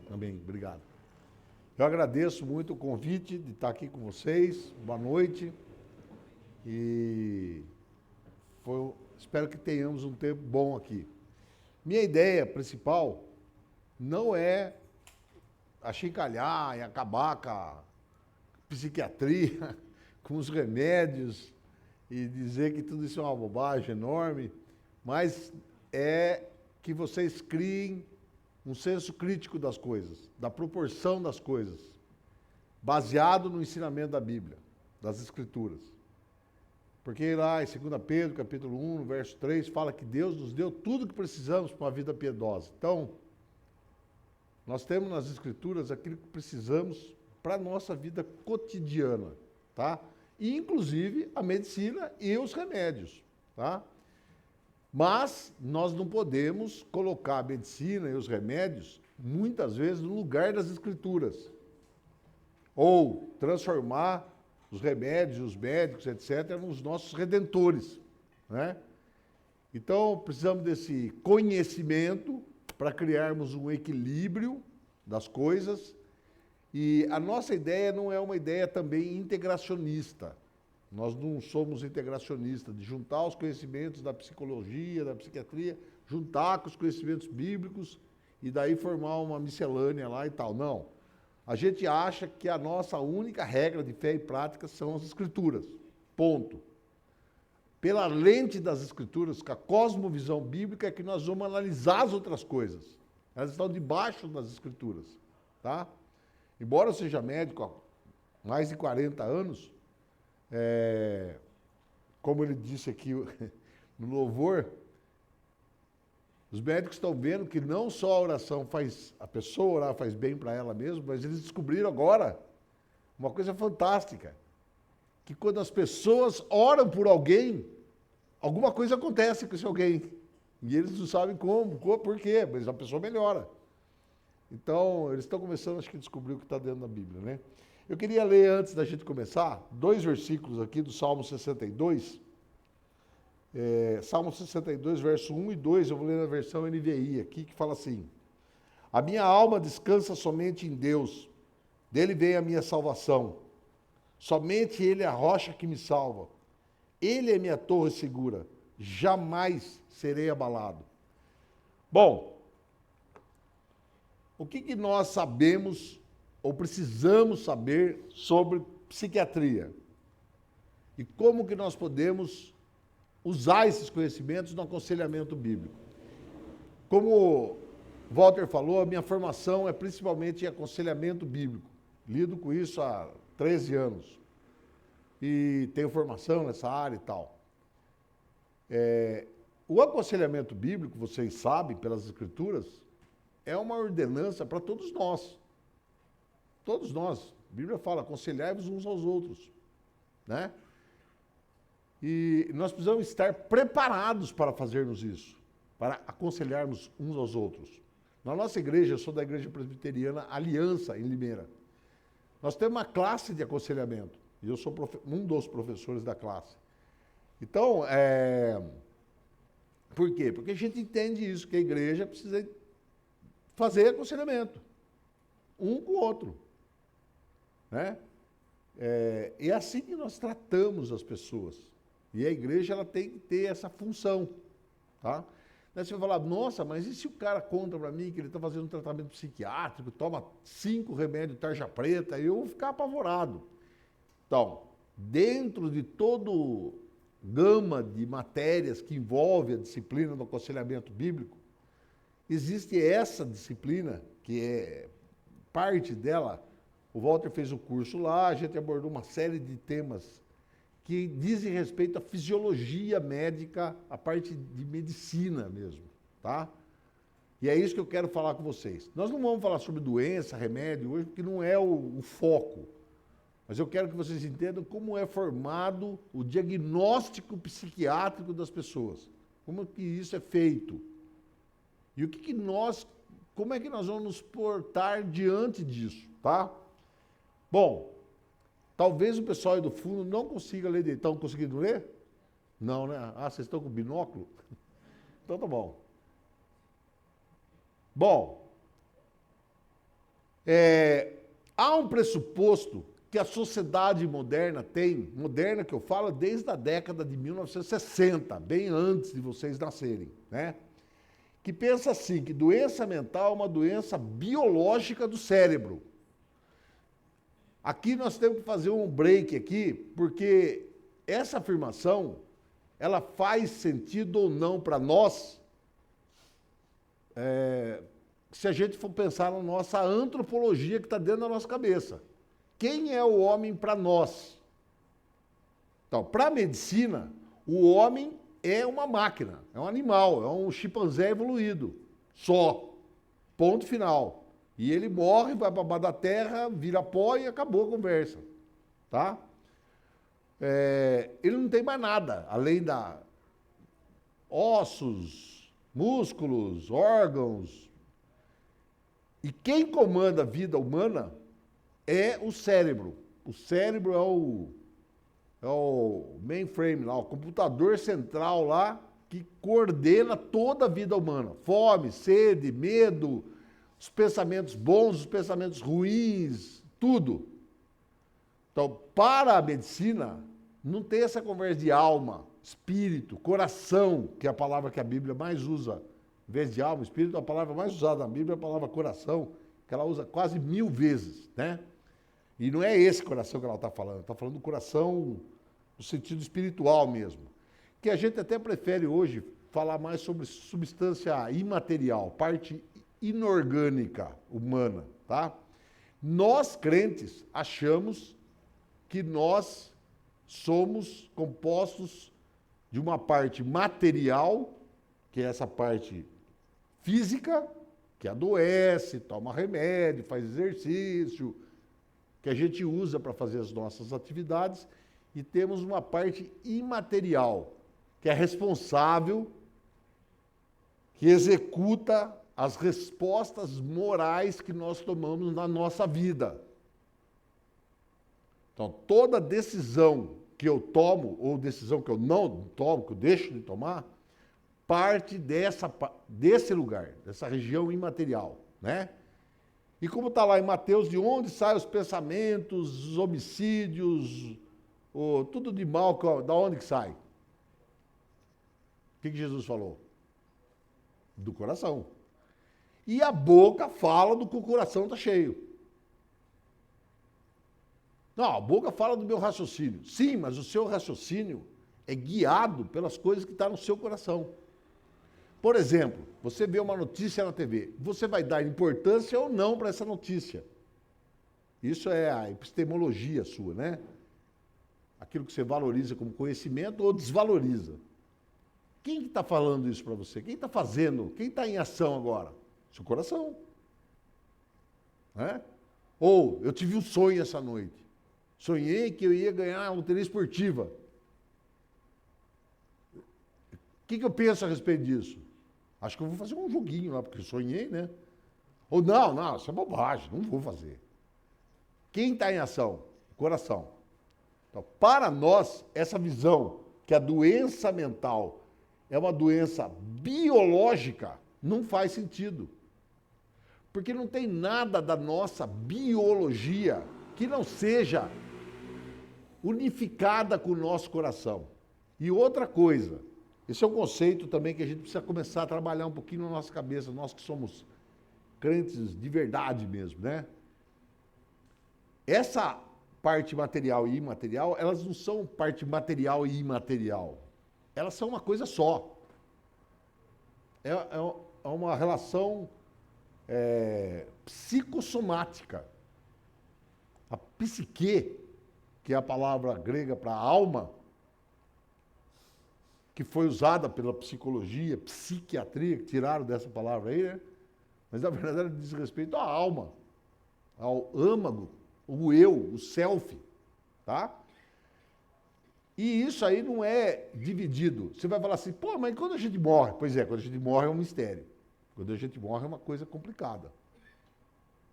Também, obrigado. Eu agradeço muito o convite de estar aqui com vocês. Boa noite. E espero que tenhamos um tempo bom aqui. Minha ideia principal não é achincalhar e acabar com a psiquiatria, com os remédios e dizer que tudo isso é uma bobagem enorme, mas é que vocês criem um senso crítico das coisas, da proporção das coisas, baseado no ensinamento da Bíblia, das Escrituras. Porque lá em 2 Pedro, capítulo 1, no verso 3, fala que Deus nos deu tudo o que precisamos para uma vida piedosa. Então, nós temos nas Escrituras aquilo que precisamos para a nossa vida cotidiana, tá? E, inclusive, a medicina e os remédios, tá? Mas nós não podemos colocar a medicina e os remédios, muitas vezes, no lugar das Escrituras. Ou transformar os remédios, os médicos, etc., nos nossos redentores, né? Então, precisamos desse conhecimento para criarmos um equilíbrio das coisas. E a nossa ideia não é uma ideia também integracionista. Nós não somos integracionistas, de juntar os conhecimentos da psicologia, da psiquiatria, juntar com os conhecimentos bíblicos e daí formar uma miscelânea lá e tal. Não. A gente acha que a nossa única regra de fé e prática são as Escrituras. Ponto. Pela lente das Escrituras, com a cosmovisão bíblica, é que nós vamos analisar as outras coisas. Elas estão debaixo das Escrituras. Tá? Embora eu seja médico há mais de 40 anos, como ele disse aqui no louvor, os médicos estão vendo que não só a oração faz, a pessoa orar faz bem para ela mesma, mas eles descobriram agora uma coisa fantástica, que quando as pessoas oram por alguém, alguma coisa acontece com esse alguém. E eles não sabem como, por quê, mas a pessoa melhora. Então, eles estão começando, acho que, a descobrir o que está dentro da Bíblia, né? Eu queria ler, antes da gente começar, 2 versículos aqui do Salmo 62. Salmo 62, verso 1 e 2, eu vou ler na versão NVI aqui, que fala assim: A minha alma descansa somente em Deus, dele vem a minha salvação. Somente ele é a rocha que me salva. Ele é minha torre segura, jamais serei abalado. Bom, o que nós sabemos ou precisamos saber sobre psiquiatria? E como que nós podemos usar esses conhecimentos no aconselhamento bíblico? Como Walter falou, a minha formação é principalmente em aconselhamento bíblico. Lido com isso há 13 anos. E tenho formação nessa área e tal. O aconselhamento bíblico, vocês sabem, pelas Escrituras, é uma ordenança para todos nós. Todos nós. A Bíblia fala, aconselhai-vos uns aos outros, né? E nós precisamos estar preparados para fazermos isso, para aconselharmos uns aos outros. Na nossa igreja, eu sou da Igreja Presbiteriana Aliança, em Limeira. Nós temos uma classe de aconselhamento, e eu sou um dos professores da classe. Então, por quê? Porque a gente entende isso, que a igreja precisa fazer aconselhamento, um com o outro, né? É assim que nós tratamos as pessoas. E a igreja ela tem que ter essa função, tá? Daí você vai falar, nossa, mas e se o cara conta para mim que ele está fazendo um tratamento psiquiátrico, toma 5 remédios tarja preta, eu vou ficar apavorado. Então, dentro de todo gama de matérias que envolve a disciplina do aconselhamento bíblico, existe essa disciplina, que é parte dela. O Walter fez o curso lá, a gente abordou uma série de temas que dizem respeito à fisiologia médica, a parte de medicina mesmo, tá? E é isso que eu quero falar com vocês. Nós não vamos falar sobre doença, remédio hoje, porque não é o foco. Mas eu quero que vocês entendam como é formado o diagnóstico psiquiátrico das pessoas. Como que isso é feito. E como é que nós vamos nos portar diante disso, tá? Bom, talvez o pessoal aí do fundo não consiga ler. Estão conseguindo ler? Não, né? Ah, vocês estão com binóculo? Então tá bom. Bom, Há um pressuposto que a sociedade moderna tem, moderna que eu falo desde a década de 1960, bem antes de vocês nascerem, né? Que pensa assim, que doença mental é uma doença biológica do cérebro. Aqui nós temos que fazer um break aqui, porque essa afirmação, ela faz sentido ou não para nós, se a gente for pensar na nossa antropologia que está dentro da nossa cabeça. Quem é o homem para nós? Então, para a medicina, o homem é uma máquina, é um animal, é um chimpanzé evoluído. Só. Ponto final. E ele morre, vai para baixo da terra, vira pó e acabou a conversa. Tá? Ele não tem mais nada, além da ossos, músculos, órgãos. E quem comanda a vida humana é o cérebro. O cérebro é o mainframe lá, o computador central lá que coordena toda a vida humana. Fome, sede, medo, os pensamentos bons, os pensamentos ruins, tudo. Então, para a medicina, não tem essa conversa de alma, espírito, coração, que é a palavra que a Bíblia mais usa. Em vez de alma, espírito, a palavra mais usada na Bíblia é a palavra coração, que ela usa quase 1000 vezes, né? E não é esse coração que ela está falando do coração no sentido espiritual mesmo. Que a gente até prefere hoje falar mais sobre substância imaterial, parte inorgânica humana, tá? Nós, crentes, achamos que nós somos compostos de uma parte material, que é essa parte física, que adoece, toma remédio, faz exercício, que a gente usa para fazer as nossas atividades, e temos uma parte imaterial, que é responsável, que executa as respostas morais que nós tomamos na nossa vida. Então, toda decisão que eu tomo, ou decisão que eu não tomo, que eu deixo de tomar, parte desse lugar, dessa região imaterial, né? E como está lá em Mateus, de onde saem os pensamentos, os homicídios, tudo de mal, da onde que sai? O que Jesus falou? Do coração. E a boca fala do que o coração está cheio. Não, a boca fala do meu raciocínio. Sim, mas o seu raciocínio é guiado pelas coisas que estão no seu coração. Por exemplo, você vê uma notícia na TV, você vai dar importância ou não para essa notícia. Isso é a epistemologia sua, né? Aquilo que você valoriza como conhecimento ou desvaloriza. Quem está falando isso para você? Quem está fazendo? Quem está em ação agora? Seu coração. Né? Ou, eu tive um sonho essa noite. Sonhei que eu ia ganhar uma loteria esportiva. O que eu penso a respeito disso? Acho que eu vou fazer um joguinho lá, porque eu sonhei, né? Ou não, isso é bobagem, não vou fazer. Quem está em ação? O coração. Então, para nós, essa visão que a doença mental é uma doença biológica, não faz sentido. Porque não tem nada da nossa biologia que não seja unificada com o nosso coração. E outra coisa, esse é um conceito também que a gente precisa começar a trabalhar um pouquinho na nossa cabeça, nós que somos crentes de verdade mesmo, né? Essa parte material e imaterial, elas não são parte material e imaterial. Elas são uma coisa só. É uma relação psicossomática. A psique, que é a palavra grega para alma, que foi usada pela psicologia, psiquiatria, que tiraram dessa palavra aí, né? Mas na verdade ela diz respeito à alma, ao âmago, o eu, o self, tá? E isso aí não é dividido. Você vai falar assim, pô, mas quando a gente morre? Pois é, quando a gente morre é um mistério. Quando a gente morre é uma coisa complicada.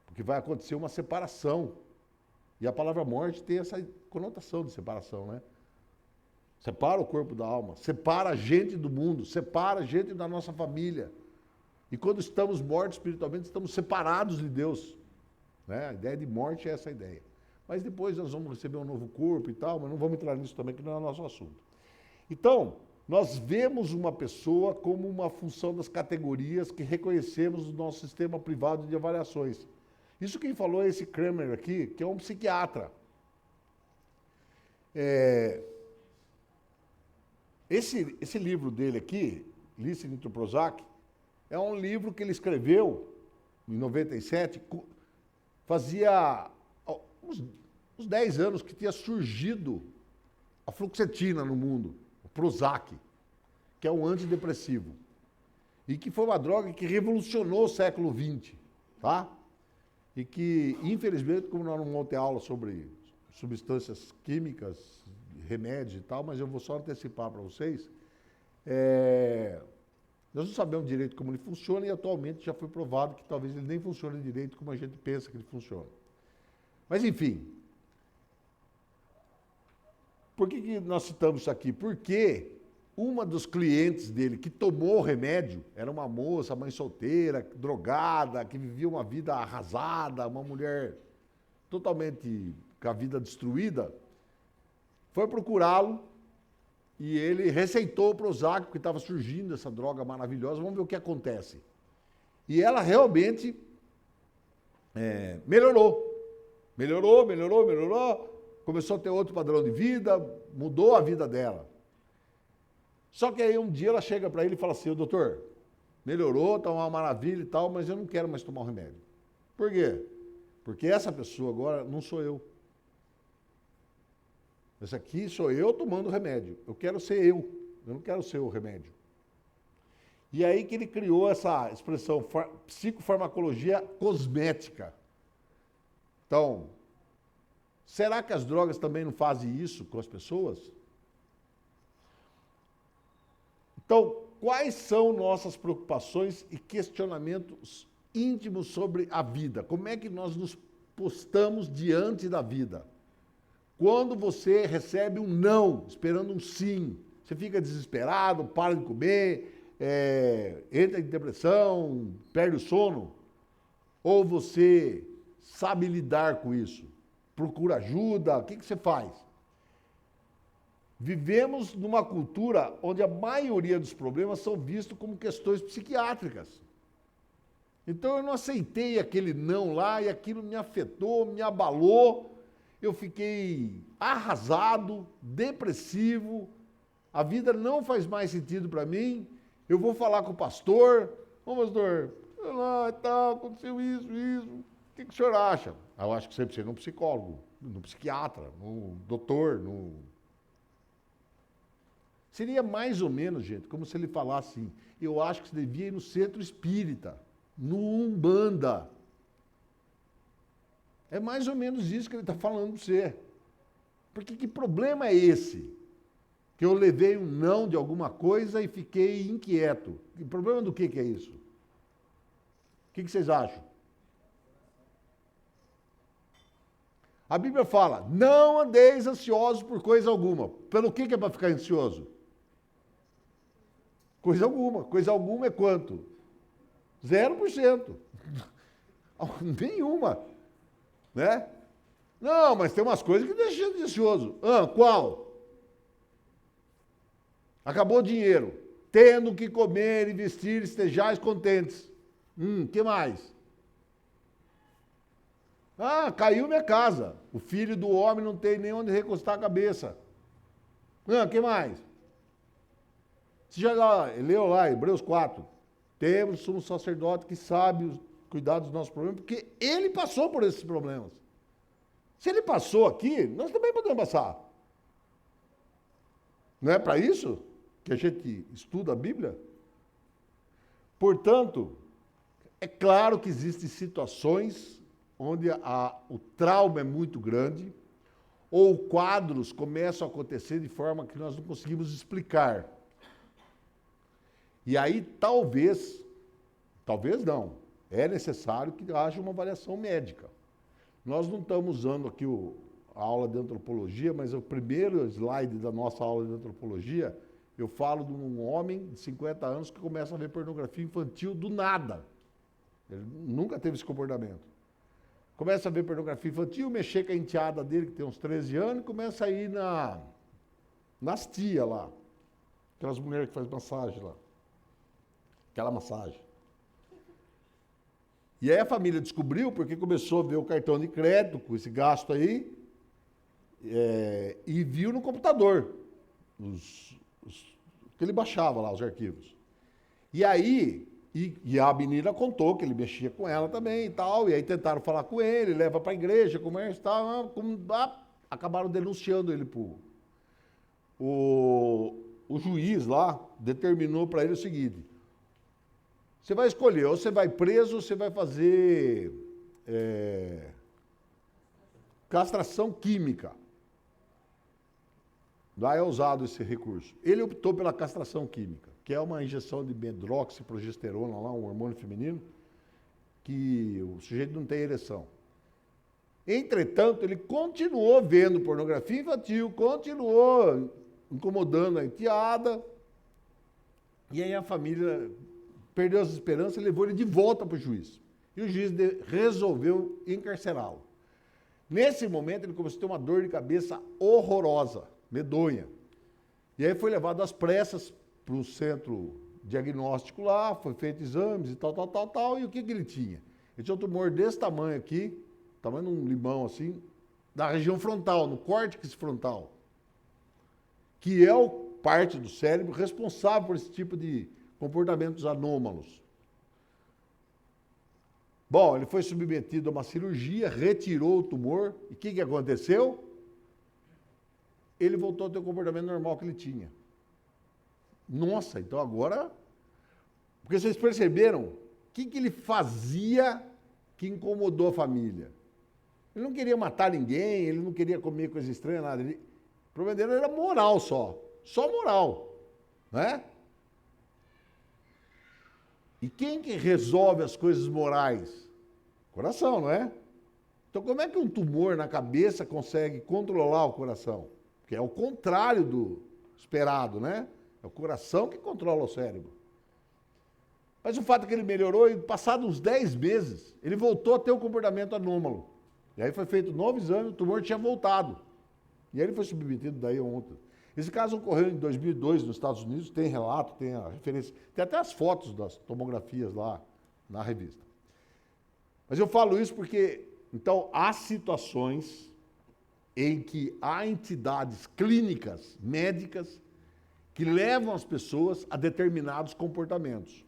Porque vai acontecer uma separação. E a palavra morte tem essa conotação de separação, né? Separa o corpo da alma, separa a gente do mundo, separa a gente da nossa família. E quando estamos mortos espiritualmente, estamos separados de Deus, né? A ideia de morte é essa ideia. Mas depois nós vamos receber um novo corpo e tal, mas não vamos entrar nisso também, que não é o nosso assunto. Então, nós vemos uma pessoa como uma função das categorias que reconhecemos no nosso sistema privado de avaliações. Isso quem falou é esse Kramer aqui, que é um psiquiatra. Esse livro dele aqui, Listening to Prozac, é um livro que ele escreveu em 97, fazia uns 10 anos que tinha surgido a fluoxetina no mundo, o Prozac, que é um antidepressivo, e que foi uma droga que revolucionou o século XX, tá? E que, infelizmente, como nós não vamos ter aula sobre substâncias químicas, remédios e tal, mas eu vou só antecipar para vocês, nós não sabemos direito como ele funciona e atualmente já foi provado que talvez ele nem funcione direito como a gente pensa que ele funciona. Mas, enfim, por que nós citamos isso aqui? Porque uma dos clientes dele que tomou o remédio era uma moça, mãe solteira, drogada, que vivia uma vida arrasada, uma mulher totalmente com a vida destruída, foi procurá-lo e ele receitou o Prozac, porque estava surgindo essa droga maravilhosa, vamos ver o que acontece. E ela realmente melhorou, começou a ter outro padrão de vida, mudou a vida dela. Só que aí um dia ela chega para ele e fala assim, doutor, melhorou, está uma maravilha e tal, mas eu não quero mais tomar o remédio. Por quê? Porque essa pessoa agora não sou eu. Esse aqui sou eu tomando o remédio. Eu quero ser eu não quero ser o remédio. E aí que ele criou essa expressão psicofarmacologia cosmética. Então, será que as drogas também não fazem isso com as pessoas? Então, quais são nossas preocupações e questionamentos íntimos sobre a vida? Como é que nós nos postamos diante da vida? Quando você recebe um não, esperando um sim, você fica desesperado, para de comer, entra em depressão, perde o sono? Ou você sabe lidar com isso? Procura ajuda? O que você faz? Vivemos numa cultura onde a maioria dos problemas são vistos como questões psiquiátricas. Então eu não aceitei aquele não lá e aquilo me afetou, me abalou. Eu fiquei arrasado, depressivo. A vida não faz mais sentido para mim. Eu vou falar com o pastor. Ô pastor, aconteceu isso. O que o senhor acha? Eu acho que você precisa de um psicólogo, no psiquiatra, no doutor, no... Seria mais ou menos, gente, como se ele falasse assim, eu acho que você devia ir no centro espírita, no Umbanda. É mais ou menos isso que ele está falando para você. Porque que problema é esse? Que eu levei um não de alguma coisa e fiquei inquieto. Que problema do que é isso? O que vocês acham? A Bíblia fala, não andeis ansiosos por coisa alguma. Pelo que é para ficar ansioso? Coisa alguma. Coisa alguma é quanto? 0%. Nenhuma. Né? Não, mas tem umas coisas que deixam de ansioso. Qual? Acabou o dinheiro. Tendo que comer e vestir, estejais contentes. Que mais? Caiu minha casa. O filho do homem não tem nem onde recostar a cabeça. Que mais? Você já leu lá, Hebreus 4. Temos um sacerdote que sabe cuidar dos nossos problemas, porque ele passou por esses problemas. Se ele passou aqui, nós também podemos passar. Não é para isso que a gente estuda a Bíblia? Portanto, é claro que existem situações onde o trauma é muito grande, ou quadros começam a acontecer de forma que nós não conseguimos explicar. E aí talvez não, é necessário que haja uma avaliação médica. Nós não estamos usando aqui a aula de antropologia, mas o primeiro slide da nossa aula de antropologia, eu falo de um homem de 50 anos que começa a ver pornografia infantil do nada. Ele nunca teve esse comportamento. começa a ver pornografia infantil, mexer com a enteada dele, que tem uns 13 anos, e começa a ir nas tias lá. Aquelas mulheres que fazem massagem lá. Aquela massagem. E aí a família descobriu, porque começou a ver o cartão de crédito com esse gasto aí, e viu no computador que ele baixava lá, os arquivos. E aí, e a menina contou que ele mexia com ela também e tal, e aí tentaram falar com ele, leva para a igreja, comércio e tal, acabaram denunciando ele pro... O juiz lá determinou para ele o seguinte: você vai escolher, ou você vai preso, ou você vai fazer castração química. Lá é usado esse recurso. Ele optou pela castração química, que é uma injeção de medroxiprogesterona, lá, um hormônio feminino, que o sujeito não tem ereção. Entretanto, ele continuou vendo pornografia infantil, continuou incomodando a enteada, e aí a família perdeu as esperanças e levou ele de volta para o juiz. E o juiz resolveu encarcerá-lo. Nesse momento, ele começou a ter uma dor de cabeça horrorosa, medonha. E aí foi levado às pressas para o centro diagnóstico lá, foi feito exames e tal, e o que ele tinha? Ele tinha um tumor desse tamanho aqui, tamanho de um limão assim, da região frontal, no córtex frontal, que é parte do cérebro responsável por esse tipo de comportamentos anômalos. Bom, ele foi submetido a uma cirurgia, retirou o tumor, e o que aconteceu? Ele voltou a ter o comportamento normal que ele tinha. Nossa, então agora... Porque vocês perceberam o que ele fazia que incomodou a família? Ele não queria matar ninguém, ele não queria comer coisa estranha, nada. O problema dele era moral só moral, né? E quem que resolve as coisas morais? Coração, não é? Então como é que um tumor na cabeça consegue controlar o coração? Porque é o contrário do esperado, né? É o coração que controla o cérebro. Mas o fato é que ele melhorou e, passados uns 10 meses, ele voltou a ter um comportamento anômalo. E aí foi feito um novo exame, o tumor tinha voltado. E aí ele foi submetido daí ontem. Esse caso ocorreu em 2002 nos Estados Unidos, tem relato, tem a referência, tem até as fotos das tomografias lá na revista. Mas eu falo isso porque, então, há situações em que há entidades clínicas, médicas, que levam as pessoas a determinados comportamentos.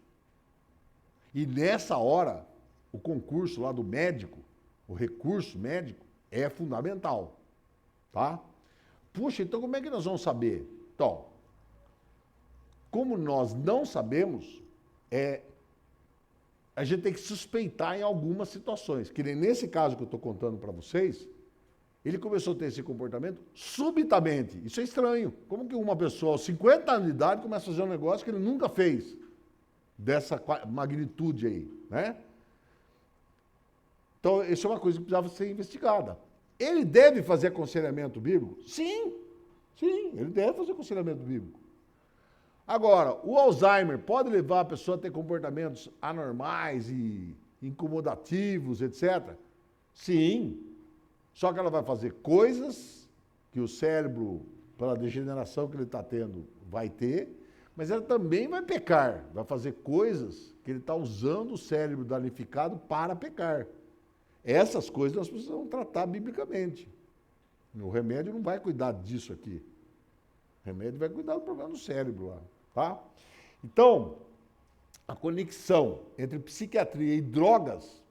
E nessa hora, o concurso lá do médico, o recurso médico, é fundamental, tá? Puxa, então como é que nós vamos saber? Então, como nós não sabemos, a gente tem que suspeitar em algumas situações. Que nem nesse caso que eu estou contando para vocês, ele começou a ter esse comportamento subitamente. Isso é estranho. Como que uma pessoa aos 50 anos de idade começa a fazer um negócio que ele nunca fez? Dessa magnitude aí, né? Então, isso é uma coisa que precisava ser investigada. Ele deve fazer aconselhamento bíblico? Sim, ele deve fazer aconselhamento bíblico. Agora, o Alzheimer pode levar a pessoa a ter comportamentos anormais e incomodativos, etc? Sim, só que ela vai fazer coisas que o cérebro, pela degeneração que ele está tendo, vai ter, mas ela também vai pecar, vai fazer coisas que ele está usando o cérebro danificado para pecar. Essas coisas nós precisamos tratar biblicamente. O remédio não vai cuidar disso aqui. O remédio vai cuidar do problema do cérebro lá, tá? Então, a conexão entre psiquiatria e drogas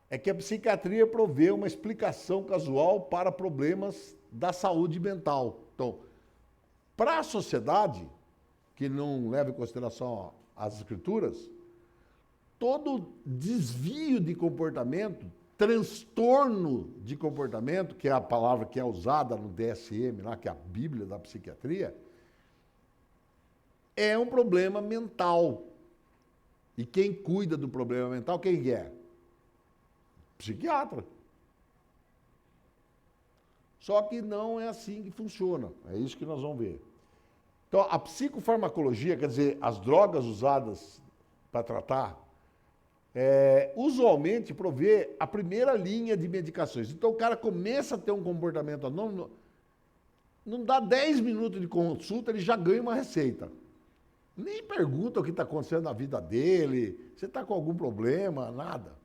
é que a psiquiatria provê uma explicação casual para problemas da saúde mental. Então, para a sociedade, que não leva em consideração as escrituras, todo desvio de comportamento, transtorno de comportamento, que é a palavra que é usada no DSM, lá, que é a Bíblia da psiquiatria, é um problema mental. E quem cuida do problema mental, quem é? Psiquiatra. Só que não é assim que funciona. É isso que nós vamos ver. Então, a psicofarmacologia, quer dizer, as drogas usadas para tratar usualmente provê a primeira linha de medicações. Então o cara começa a ter um comportamento anômalo, não dá 10 minutos de consulta, ele já ganha uma receita. Nem pergunta o que está acontecendo na vida dele, você está com algum problema, nada.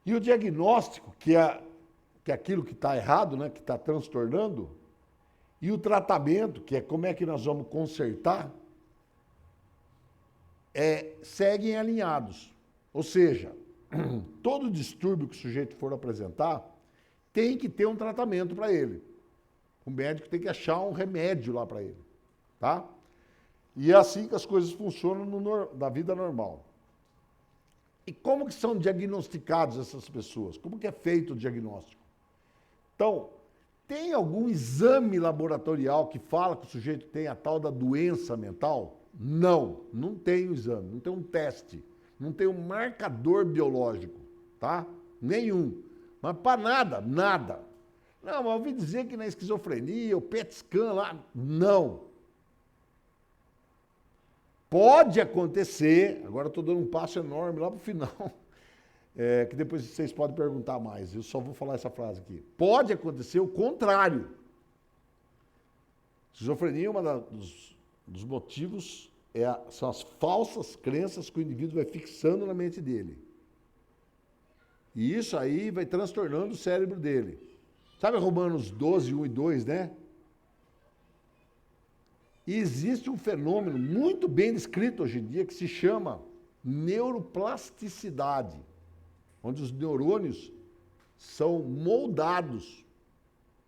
E o diagnóstico, que é aquilo que está errado, né, que está transtornando, e o tratamento, que é como é que nós vamos consertar, seguem alinhados. Ou seja, todo distúrbio que o sujeito for apresentar tem que ter um tratamento para ele. O médico tem que achar um remédio lá para ele. Tá? E é assim que as coisas funcionam na vida normal. E como que são diagnosticados essas pessoas? Como que é feito o diagnóstico? Então, tem algum exame laboratorial que fala que o sujeito tem a tal da doença mental? Não, não tem o exame, não tem um teste, não tem um marcador biológico, tá? Nenhum. Mas para nada, nada. Não, mas eu ouvi dizer que na esquizofrenia, o PET scan lá, não. Pode acontecer, agora eu estou dando um passo enorme lá para o final, que depois vocês podem perguntar mais, eu só vou falar essa frase aqui. Pode acontecer o contrário. Esquizofrenia é um dos motivos, são as falsas crenças que o indivíduo vai fixando na mente dele. E isso aí vai transtornando o cérebro dele. Sabe Romanos 12, 1 e 2, né? E existe um fenômeno muito bem descrito hoje em dia que se chama neuroplasticidade, onde os neurônios são moldados,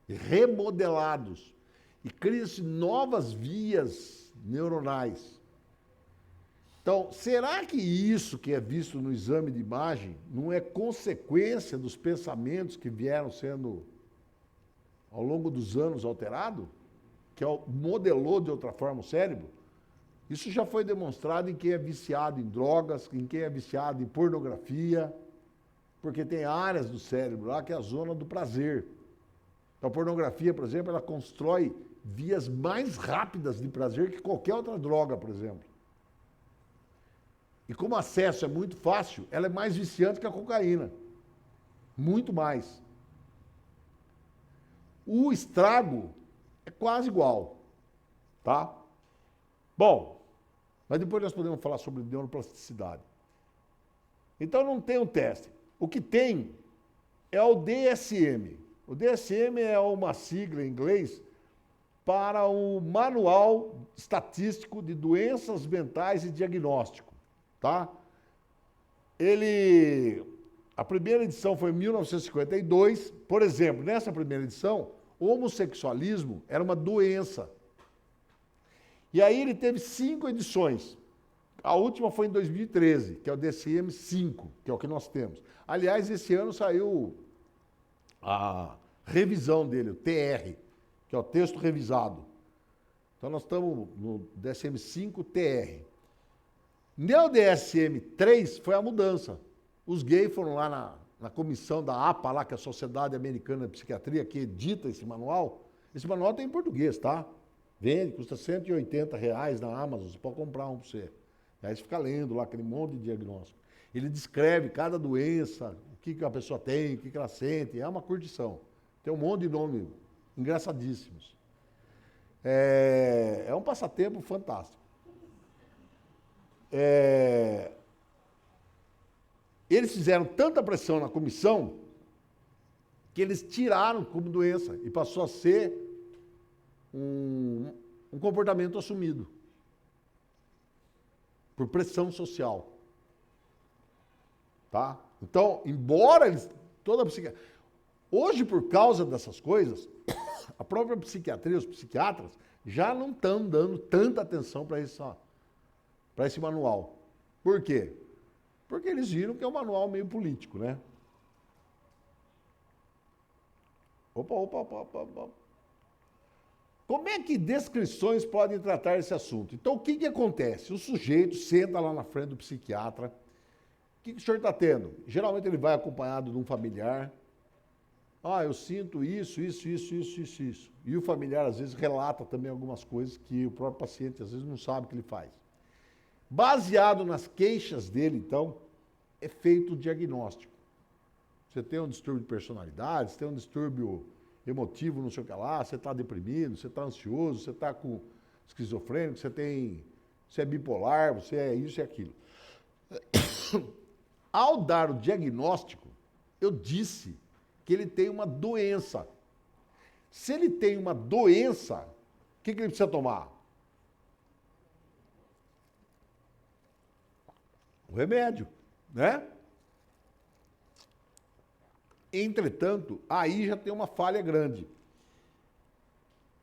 remodelados, e criam-se novas vias neuronais. Então, será que isso que é visto no exame de imagem não é consequência dos pensamentos que vieram sendo, ao longo dos anos, alterados? Que modelou de outra forma o cérebro? Isso já foi demonstrado em quem é viciado em drogas, em quem é viciado em pornografia, porque tem áreas do cérebro lá que é a zona do prazer. Então, a pornografia, por exemplo, ela constrói vias mais rápidas de prazer que qualquer outra droga, por exemplo. E como o acesso é muito fácil, ela é mais viciante que a cocaína. Muito mais. O estrago é quase igual, tá? Bom, mas depois nós podemos falar sobre neuroplasticidade. Então não tem um teste. O que tem é o DSM. O DSM é uma sigla em inglês para o Manual Estatístico de Doenças Mentais e Diagnóstico, tá? A primeira edição foi em 1952. Por exemplo, nessa primeira edição, o homossexualismo era uma doença. E aí ele teve 5 edições. A última foi em 2013, que é o DSM-5, que é o que nós temos. Aliás, esse ano saiu a revisão dele, o TR, que é o texto revisado. Então nós estamos no DSM-5 TR. No DSM-3 foi a mudança. Os gays foram lá na comissão da APA, lá, que é a Sociedade Americana de Psiquiatria, que edita esse manual. Esse manual tem em português, tá? Vende, custa R$180 na Amazon, você pode comprar um para você. Aí você fica lendo lá aquele monte de diagnóstico. Ele descreve cada doença, o que a pessoa tem, o que ela sente, é uma curtição. Tem um monte de nomes engraçadíssimos. É um passatempo fantástico. Eles fizeram tanta pressão na comissão que eles tiraram como doença e passou a ser um comportamento assumido por pressão social. Tá? Então, embora toda a psiquiatria... Hoje, por causa dessas coisas, a própria psiquiatria, os psiquiatras, já não estão dando tanta atenção para esse manual. Por quê? Porque eles viram que é um manual meio político, né? Opa. Como é que descrições podem tratar esse assunto? Então, o que acontece? O sujeito senta lá na frente do psiquiatra. O que o senhor está tendo? Geralmente ele vai acompanhado de um familiar. Eu sinto isso. E o familiar, às vezes, relata também algumas coisas que o próprio paciente, às vezes, não sabe o que ele faz. Baseado nas queixas dele, então, é feito o diagnóstico. Você tem um distúrbio de personalidade, você tem um distúrbio emotivo, não sei o que lá, você está deprimido, você está ansioso, você está com esquizofrênico, você é bipolar, você é isso e aquilo. Ao dar o diagnóstico, eu disse que ele tem uma doença. Se ele tem uma doença, o que ele precisa tomar? O remédio, né? Entretanto, aí já tem uma falha grande.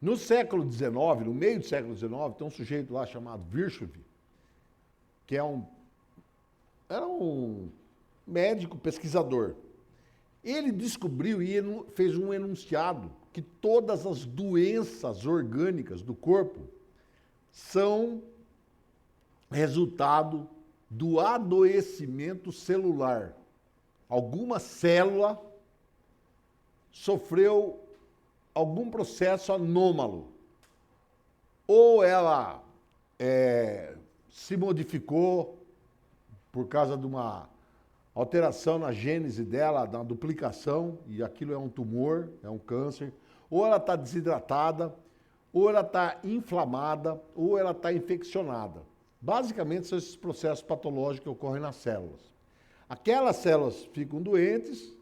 No século XIX, no meio do século XIX, tem um sujeito lá chamado Virchow, que era um médico pesquisador. Ele descobriu e fez um enunciado que todas as doenças orgânicas do corpo são resultado do adoecimento celular. Alguma célula sofreu algum processo anômalo. Ou ela se modificou por causa de uma alteração na gênese dela, da duplicação, e aquilo é um tumor, é um câncer. Ou ela está desidratada, ou ela está inflamada, ou ela está infeccionada. Basicamente, são esses processos patológicos que ocorrem nas células. Aquelas células ficam doentes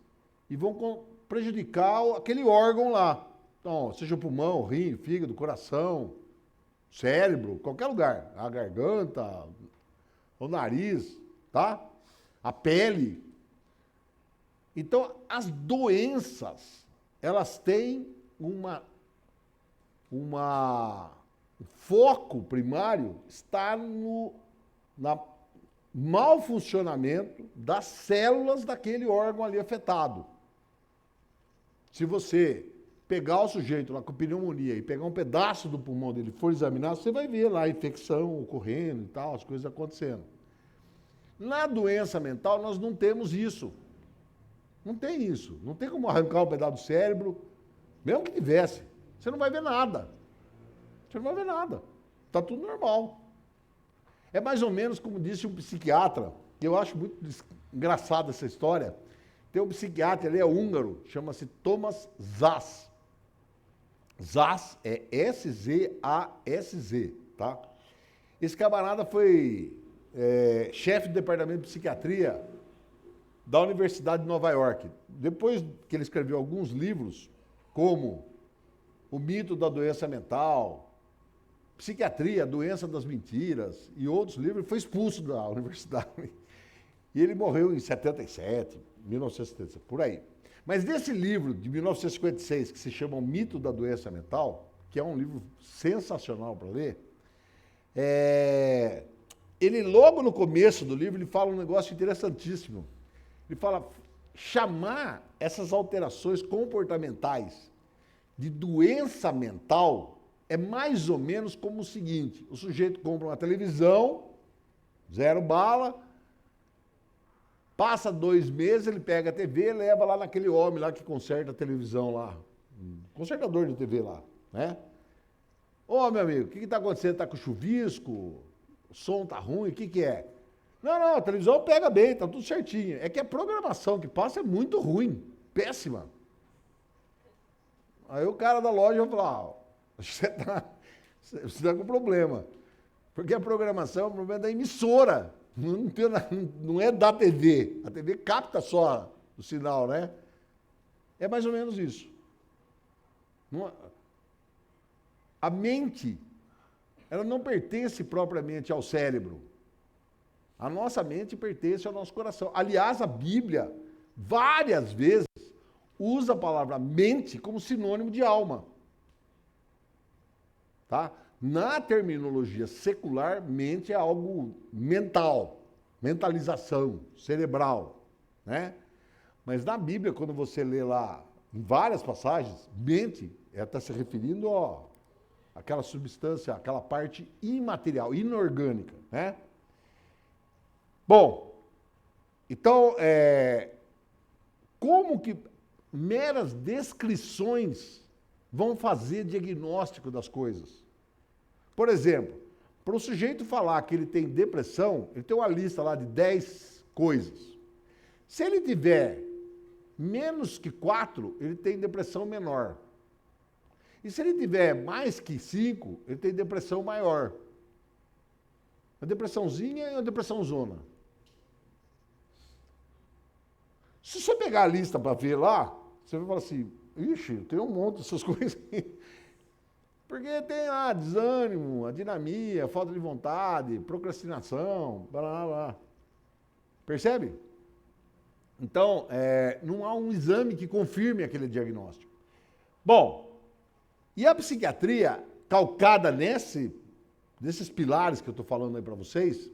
e vão prejudicar aquele órgão lá. Então, seja o pulmão, o rim, o fígado, o coração, o cérebro, qualquer lugar. A garganta, o nariz, tá? A pele. Então, as doenças, elas têm o foco primário está no mau funcionamento das células daquele órgão ali afetado. Se você pegar o sujeito lá com pneumonia e pegar um pedaço do pulmão dele e for examinar, você vai ver lá a infecção ocorrendo e tal, as coisas acontecendo. Na doença mental, nós não temos isso. Não tem isso. Não tem como arrancar um pedaço do cérebro, mesmo que tivesse. Você não vai ver nada. Você não vai ver nada. Está tudo normal. É mais ou menos como disse um psiquiatra, que eu acho muito engraçada essa história. Tem um psiquiatra, ele é húngaro, chama-se Thomas Szasz. Szasz é S-Z-A-S-Z, tá? Esse camarada foi chefe do departamento de psiquiatria da Universidade de Nova York. Depois que ele escreveu alguns livros, como O Mito da Doença Mental, Psiquiatria, a Doença das Mentiras e outros livros, ele foi expulso da universidade. E ele morreu em 77, 1977, por aí. Mas nesse livro de 1956, que se chama O Mito da Doença Mental, que é um livro sensacional para ler, ele logo no começo do livro, ele fala um negócio interessantíssimo. Ele fala, chamar essas alterações comportamentais de doença mental é mais ou menos como o seguinte, o sujeito compra uma televisão, 0 bala, passa 2 meses, ele pega a TV e leva lá naquele homem lá que conserta a televisão lá, um consertador de TV lá, né? Ô, meu amigo, o que está acontecendo? Está com chuvisco? O som está ruim? O que é? Não, a televisão pega bem, está tudo certinho. É que a programação que passa é muito ruim, péssima. Aí o cara da loja vai falar, você está com problema. Porque a programação é um problema da emissora, não é da TV. A TV capta só o sinal, né? É mais ou menos isso. A mente, ela não pertence propriamente ao cérebro. A nossa mente pertence ao nosso coração. Aliás, a Bíblia, várias vezes, usa a palavra mente como sinônimo de alma. Tá? Na terminologia secular, mente é algo mental, mentalização, cerebral, né? Mas na Bíblia, quando você lê lá, em várias passagens, mente está se referindo àquela substância, àquela parte imaterial, inorgânica, né? Bom, então, como que meras descrições vão fazer diagnóstico das coisas? Por exemplo, Para o sujeito falar que ele tem depressão, ele tem uma lista lá de 10 coisas. Se ele tiver menos que 4, ele tem depressão menor. E se ele tiver mais que 5, ele tem depressão maior. Uma depressãozinha e uma depressão zona. Se você pegar a lista para ver lá, você vai falar assim, ixi, tem um monte dessas coisas aí. Porque tem lá desânimo, adinamia, falta de vontade, procrastinação, blá, blá, blá. Percebe? Então, não há um exame que confirme aquele diagnóstico. Bom, e a psiquiatria, calcada nesses pilares que eu estou falando aí para vocês,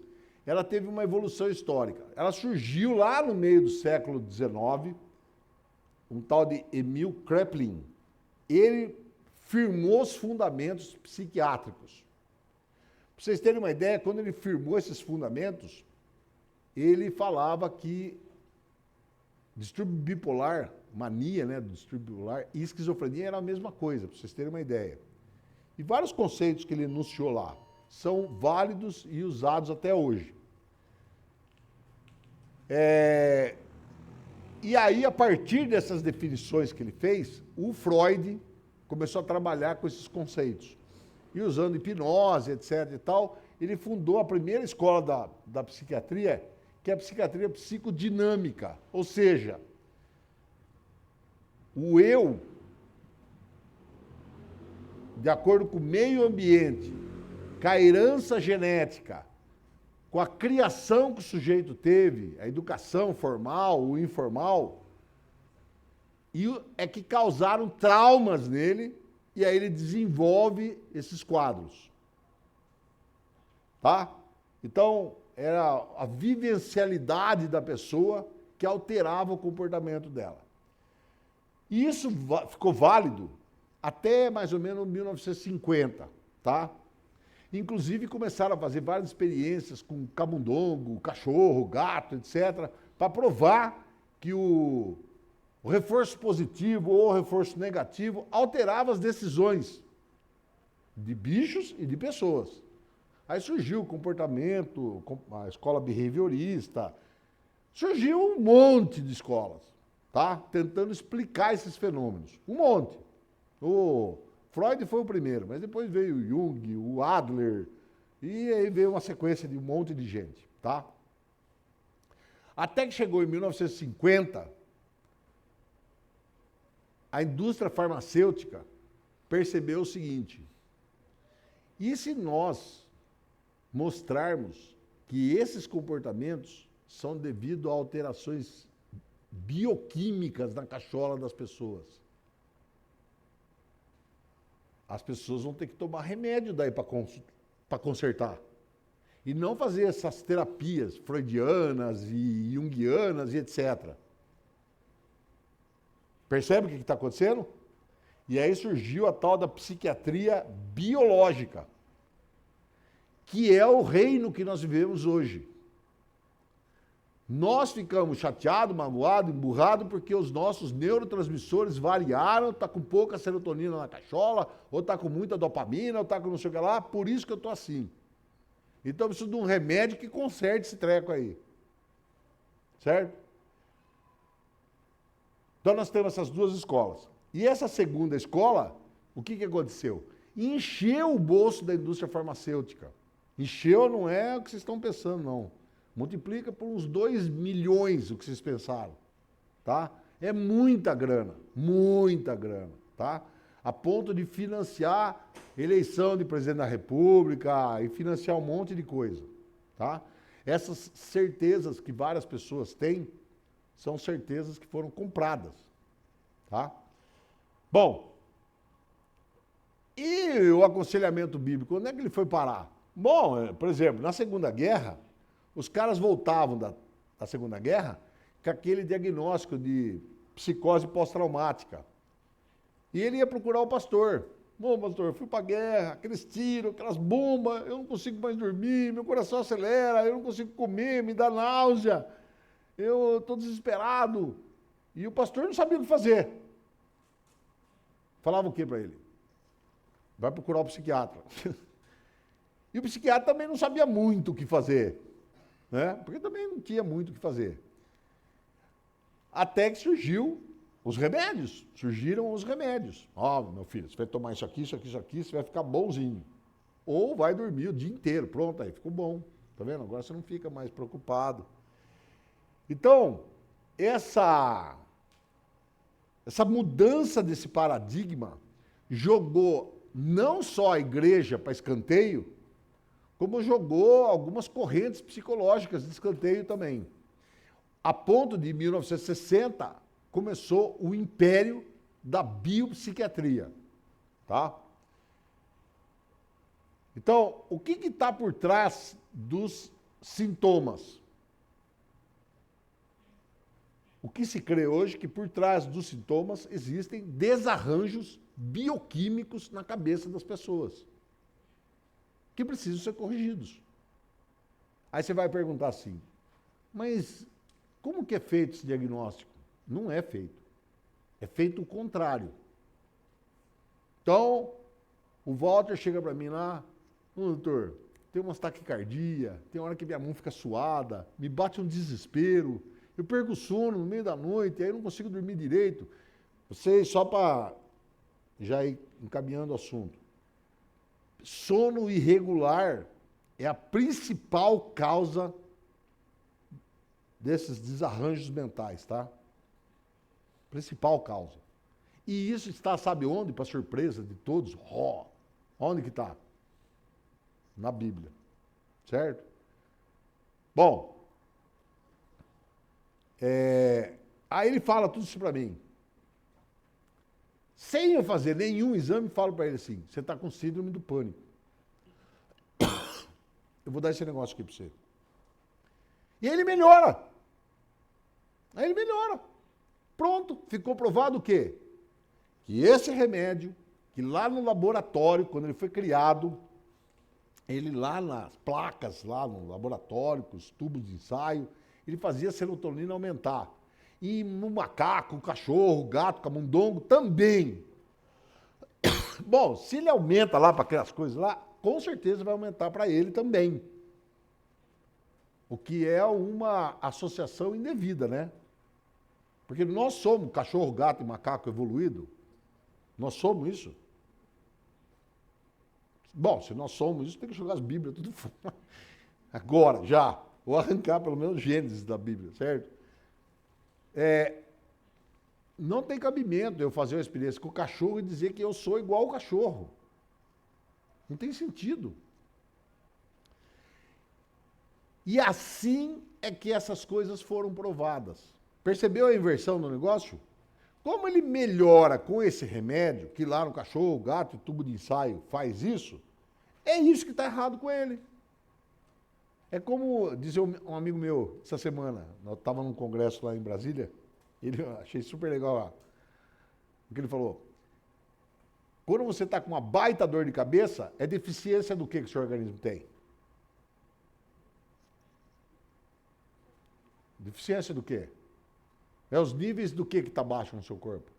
ela teve uma evolução histórica. Ela surgiu lá no meio do século XIX, um tal de Emil Kraepelin. Ele firmou os fundamentos psiquiátricos. Para vocês terem uma ideia, quando ele firmou esses fundamentos, ele falava que distúrbio bipolar, mania, né, do distúrbio bipolar e esquizofrenia era a mesma coisa, para vocês terem uma ideia. E vários conceitos que ele enunciou lá são válidos e usados até hoje. E aí, a partir dessas definições que ele fez, o Freud começou a trabalhar com esses conceitos. E usando hipnose, etc. e tal, ele fundou a primeira escola da psiquiatria, que é a psiquiatria psicodinâmica. Ou seja, o eu, de acordo com o meio ambiente, com a herança genética, com a criação que o sujeito teve, a educação formal ou informal, é que causaram traumas nele, e aí ele desenvolve esses quadros. Tá? Então, era a vivencialidade da pessoa que alterava o comportamento dela. E isso ficou válido até mais ou menos 1950, tá? Inclusive começaram a fazer várias experiências com camundongo, cachorro, gato, etc., para provar que o reforço positivo ou o reforço negativo alterava as decisões de bichos e de pessoas. Aí surgiu o comportamento, a escola behaviorista, surgiu um monte de escolas, tá? Tentando explicar esses fenômenos. Um monte. O Freud foi o primeiro, mas depois veio o Jung, o Adler, e aí veio uma sequência de um monte de gente, tá? Até que chegou em 1950, a indústria farmacêutica percebeu o seguinte: e se nós mostrarmos que esses comportamentos são devido a alterações bioquímicas na cachola das pessoas? As pessoas vão ter que tomar remédio daí para consertar. E não fazer essas terapias freudianas e junguianas e etc. Percebe o que está acontecendo? E aí surgiu a tal da psiquiatria biológica, que é o reino que nós vivemos hoje. Nós ficamos chateados, magoados, emburrados, porque os nossos neurotransmissores variaram, está com pouca serotonina na cachola, ou está com muita dopamina, ou está com não sei o que lá, por isso que eu estou assim. Então eu preciso de um remédio que conserte esse treco aí. Certo? Então nós temos essas duas escolas. E essa segunda escola, o que aconteceu? Encheu o bolso da indústria farmacêutica. Encheu não é o que vocês estão pensando, não. Multiplica por uns 2 milhões o que vocês pensaram, tá? É muita grana, tá? A ponto de financiar eleição de presidente da República e financiar um monte de coisa, tá? Essas certezas que várias pessoas têm são certezas que foram compradas, tá? Bom, e o aconselhamento bíblico, onde é que ele foi parar? Bom, por exemplo, na Segunda Guerra, os caras voltavam da Segunda Guerra com aquele diagnóstico de psicose pós-traumática. E ele ia procurar o pastor. Bom, pastor, eu fui para a guerra, aqueles tiros, aquelas bombas, eu não consigo mais dormir, meu coração acelera, eu não consigo comer, me dá náusea, eu estou desesperado. E o pastor não sabia o que fazer. Falava o que para ele? Vai procurar o psiquiatra. E o psiquiatra também não sabia muito o que fazer, né? Porque também não tinha muito o que fazer. Até que surgiram os remédios. Ó, meu filho, você vai tomar isso aqui, você vai ficar bonzinho. Ou vai dormir o dia inteiro. Pronto, aí ficou bom. Tá vendo? Agora você não fica mais preocupado. Então, essa mudança desse paradigma jogou não só a igreja para escanteio, como jogou algumas correntes psicológicas de escanteio também. A ponto de 1960 começou o império da biopsiquiatria, tá? Então, o que está por trás dos sintomas? O que se crê hoje que por trás dos sintomas existem desarranjos bioquímicos na cabeça das pessoas, que precisam ser corrigidos. Aí você vai perguntar assim, mas como que é feito esse diagnóstico? Não é feito. É feito o contrário. Então, o Walter chega para mim lá, doutor, tem umas taquicardia, tem hora que minha mão fica suada, me bate um desespero, eu perco o sono no meio da noite, aí eu não consigo dormir direito. Vocês, só para já ir encaminhando o assunto, sono irregular é a principal causa desses desarranjos mentais, tá? Principal causa. E isso está, sabe onde? Para surpresa de todos? Onde que está? Na Bíblia. Certo? Bom, aí ele fala tudo isso para mim. Sem eu fazer nenhum exame, falo para ele assim, você está com síndrome do pânico. Eu vou dar esse negócio aqui para você. E aí ele melhora. Pronto, ficou provado o quê? Que esse remédio, que lá no laboratório, quando ele foi criado, ele lá nas placas, lá no laboratório, com os tubos de ensaio, ele fazia a serotonina aumentar. E no macaco, cachorro, gato, camundongo também. Bom, se ele aumenta lá para aquelas coisas lá, com certeza vai aumentar para ele também. O que é uma associação indevida, né? Porque nós somos cachorro, gato e macaco evoluído. Nós somos isso. Bom, se nós somos isso, tem que jogar as Bíblias tudo fora. Agora, já. Ou arrancar pelo menos Gênesis da Bíblia, certo? Não tem cabimento eu fazer uma experiência com o cachorro e dizer que eu sou igual ao cachorro. Não tem sentido. E assim é que essas coisas foram provadas. Percebeu a inversão do negócio? Como ele melhora com esse remédio, que lá no cachorro, gato e tubo de ensaio faz isso, é isso que está errado com ele. É como dizia um amigo meu essa semana, nós estávamos num congresso lá em Brasília, achei super legal o que ele falou. Quando você está com uma baita dor de cabeça, é deficiência do que o seu organismo tem? Deficiência do quê? É os níveis do que está baixo no seu corpo?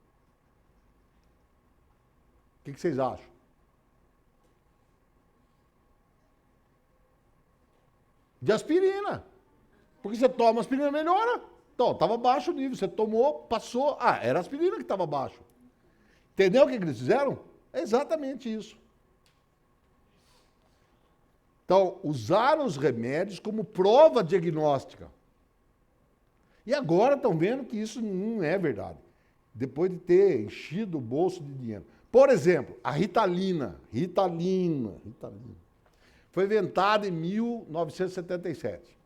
O que vocês acham? De aspirina. Porque você toma aspirina, melhora. Então, estava baixo o nível, você tomou, passou. Era a aspirina que estava baixo. Entendeu o que eles fizeram? É exatamente isso. Então, usaram os remédios como prova diagnóstica. E agora estão vendo que isso não é verdade. Depois de ter enchido o bolso de dinheiro. Por exemplo, a Ritalina. Foi inventada em 1977.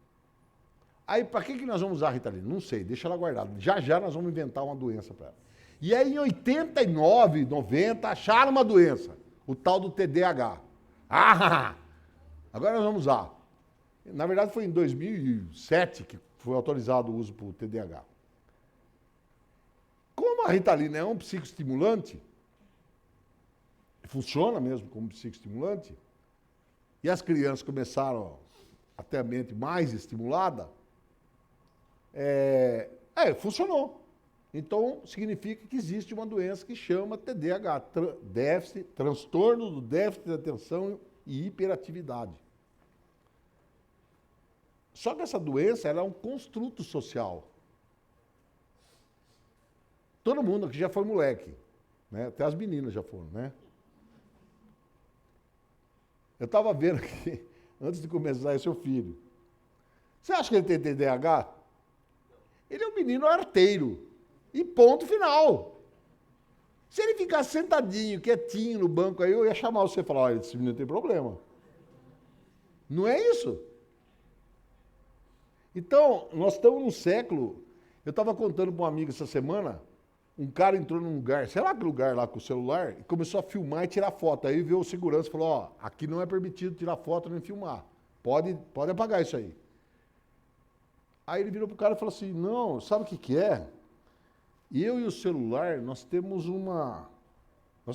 Aí, para que nós vamos usar a Ritalina? Não sei, deixa ela guardada. Já nós vamos inventar uma doença para ela. E aí, em 89, 90, acharam uma doença. O tal do TDAH. Agora nós vamos usar. Na verdade, foi em 2007 que foi autorizado o uso para o TDAH. Como a Ritalina é um psicoestimulante, funciona mesmo como psicoestimulante, e as crianças começaram a ter a mente mais estimulada, funcionou. Então, significa que existe uma doença que chama TDAH, transtorno do déficit de atenção e hiperatividade. Só que essa doença ela é um construto social. Todo mundo aqui já foi moleque, né? Até as meninas já foram, né? Eu estava vendo aqui, antes de começar, é seu filho. Você acha que ele tem TDAH? Ele é um menino arteiro. E ponto final. Se ele ficar sentadinho, quietinho no banco aí, eu ia chamar você e falar, olha, esse menino tem problema. Não é isso? Então, nós estamos num século... Eu estava contando para um amigo essa semana, um cara entrou num lugar, sei lá que lugar lá com o celular, e começou a filmar e tirar foto. Aí veio o segurança e falou, ó, aqui não é permitido tirar foto nem filmar. Pode apagar isso aí. Aí ele virou pro cara e falou assim, não, sabe o que que é? Eu e o celular, nós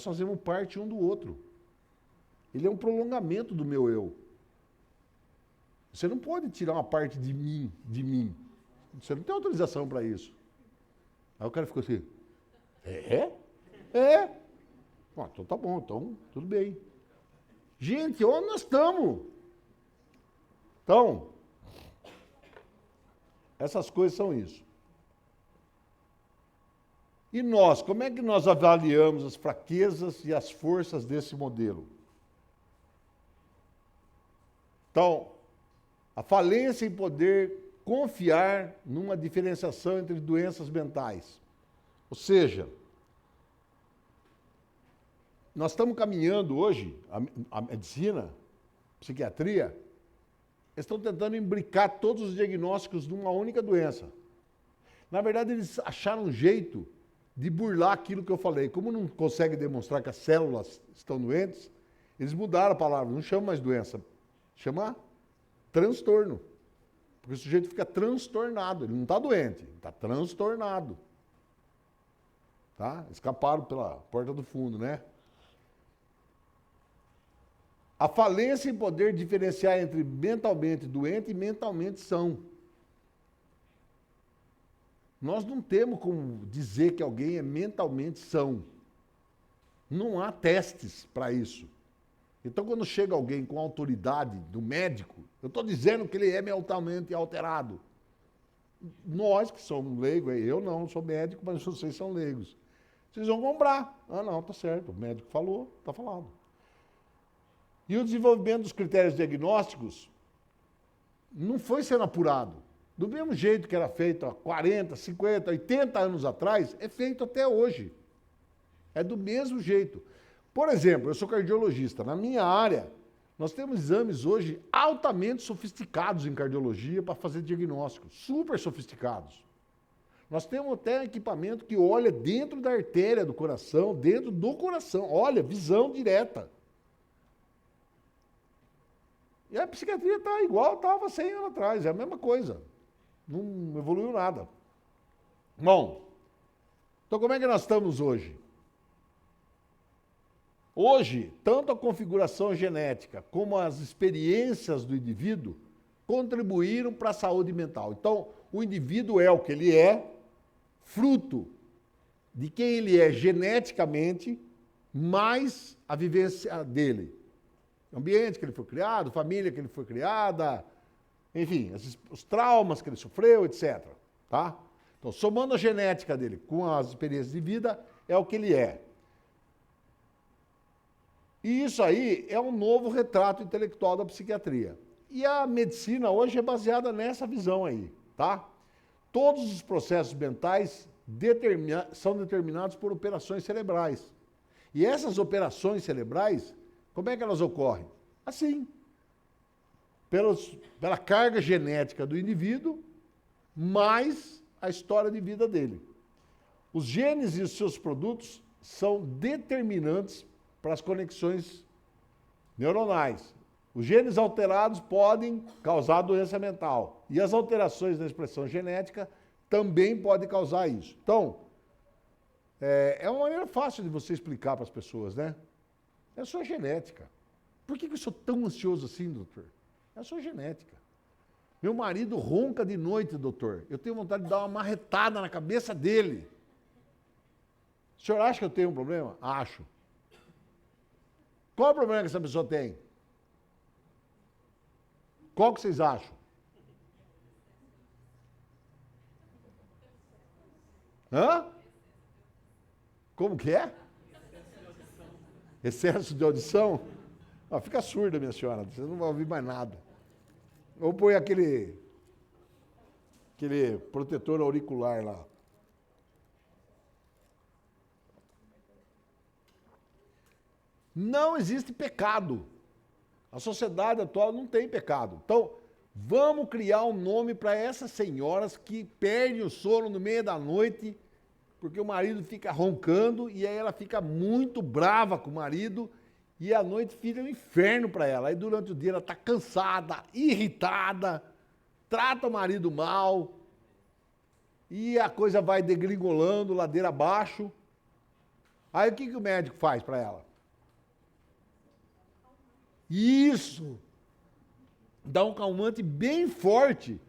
fazemos parte um do outro. Ele é um prolongamento do meu eu. Você não pode tirar uma parte de mim. Você não tem autorização para isso. Aí o cara ficou assim, é? É. Bom, então tá bom, então tudo bem. Gente, onde nós estamos? Então, essas coisas são isso. E nós, como é que nós avaliamos as fraquezas e as forças desse modelo? Então, a falência em poder confiar numa diferenciação entre doenças mentais. Ou seja, nós estamos caminhando hoje, a medicina, a psiquiatria, eles estão tentando imbricar todos os diagnósticos numa única doença. Na verdade, eles acharam um jeito de burlar aquilo que eu falei. Como não consegue demonstrar que as células estão doentes, eles mudaram a palavra, não chama mais doença, chama transtorno. Porque o sujeito fica transtornado, ele não está doente, ele está transtornado. Tá? Escaparam pela porta do fundo, né? A falência em poder diferenciar entre mentalmente doente e mentalmente são. Nós não temos como dizer que alguém é mentalmente são. Não há testes para isso. Então, quando chega alguém com autoridade do médico, eu estou dizendo que ele é mentalmente alterado. Nós que somos leigos, eu não sou médico, mas vocês são leigos. Vocês vão comprar. Ah, não, tá certo, o médico falou, tá falado. E o desenvolvimento dos critérios diagnósticos não foi sendo apurado. Do mesmo jeito que era feito há 40, 50, 80 anos atrás, é feito até hoje. É do mesmo jeito. Por exemplo, eu sou cardiologista. Na minha área, nós temos exames hoje altamente sofisticados em cardiologia para fazer diagnósticos, super sofisticados. Nós temos até equipamento que olha dentro da artéria do coração, dentro do coração, olha, visão direta. E a psiquiatria está igual estava 100 anos atrás, é a mesma coisa. Não evoluiu nada. Bom, então como é que nós estamos hoje? Hoje, tanto a configuração genética como as experiências do indivíduo contribuíram para a saúde mental. Então, o indivíduo é o que ele é, fruto de quem ele é geneticamente, mais a vivência dele. O ambiente que ele foi criado, família que ele foi criada, enfim, os traumas que ele sofreu, etc. Tá? Então, somando a genética dele com as experiências de vida, é o que ele é. E isso aí é um novo retrato intelectual da psiquiatria. E a medicina hoje é baseada nessa visão aí, tá? Todos os processos mentais são determinados por operações cerebrais. E essas operações cerebrais, como é que elas ocorrem? Assim, pela carga genética do indivíduo, mais a história de vida dele. Os genes e os seus produtos são determinantes para as conexões neuronais. Os genes alterados podem causar doença mental. E as alterações na expressão genética também podem causar isso. Então, é uma maneira fácil de você explicar para as pessoas, né? É a sua genética. Por que eu sou tão ansioso assim, doutor? É a sua genética. Meu marido ronca de noite, doutor. Eu tenho vontade de dar uma marretada na cabeça dele. O senhor acha que eu tenho um problema? Acho. Qual é o problema que essa pessoa tem? Qual que vocês acham? Hã? Como que é? Excesso de audição? Ah, fica surda, minha senhora, você não vai ouvir mais nada. Ou põe aquele protetor auricular lá. Não existe pecado. A sociedade atual não tem pecado. Então, vamos criar um nome para essas senhoras que perdem o sono no meio da noite, porque o marido fica roncando e aí ela fica muito brava com o marido e a noite fica um inferno para ela. Aí durante o dia ela está cansada, irritada, trata o marido mal e a coisa vai degringolando, ladeira abaixo. Aí o que o médico faz para ela? Isso! Dá um calmante bem forte,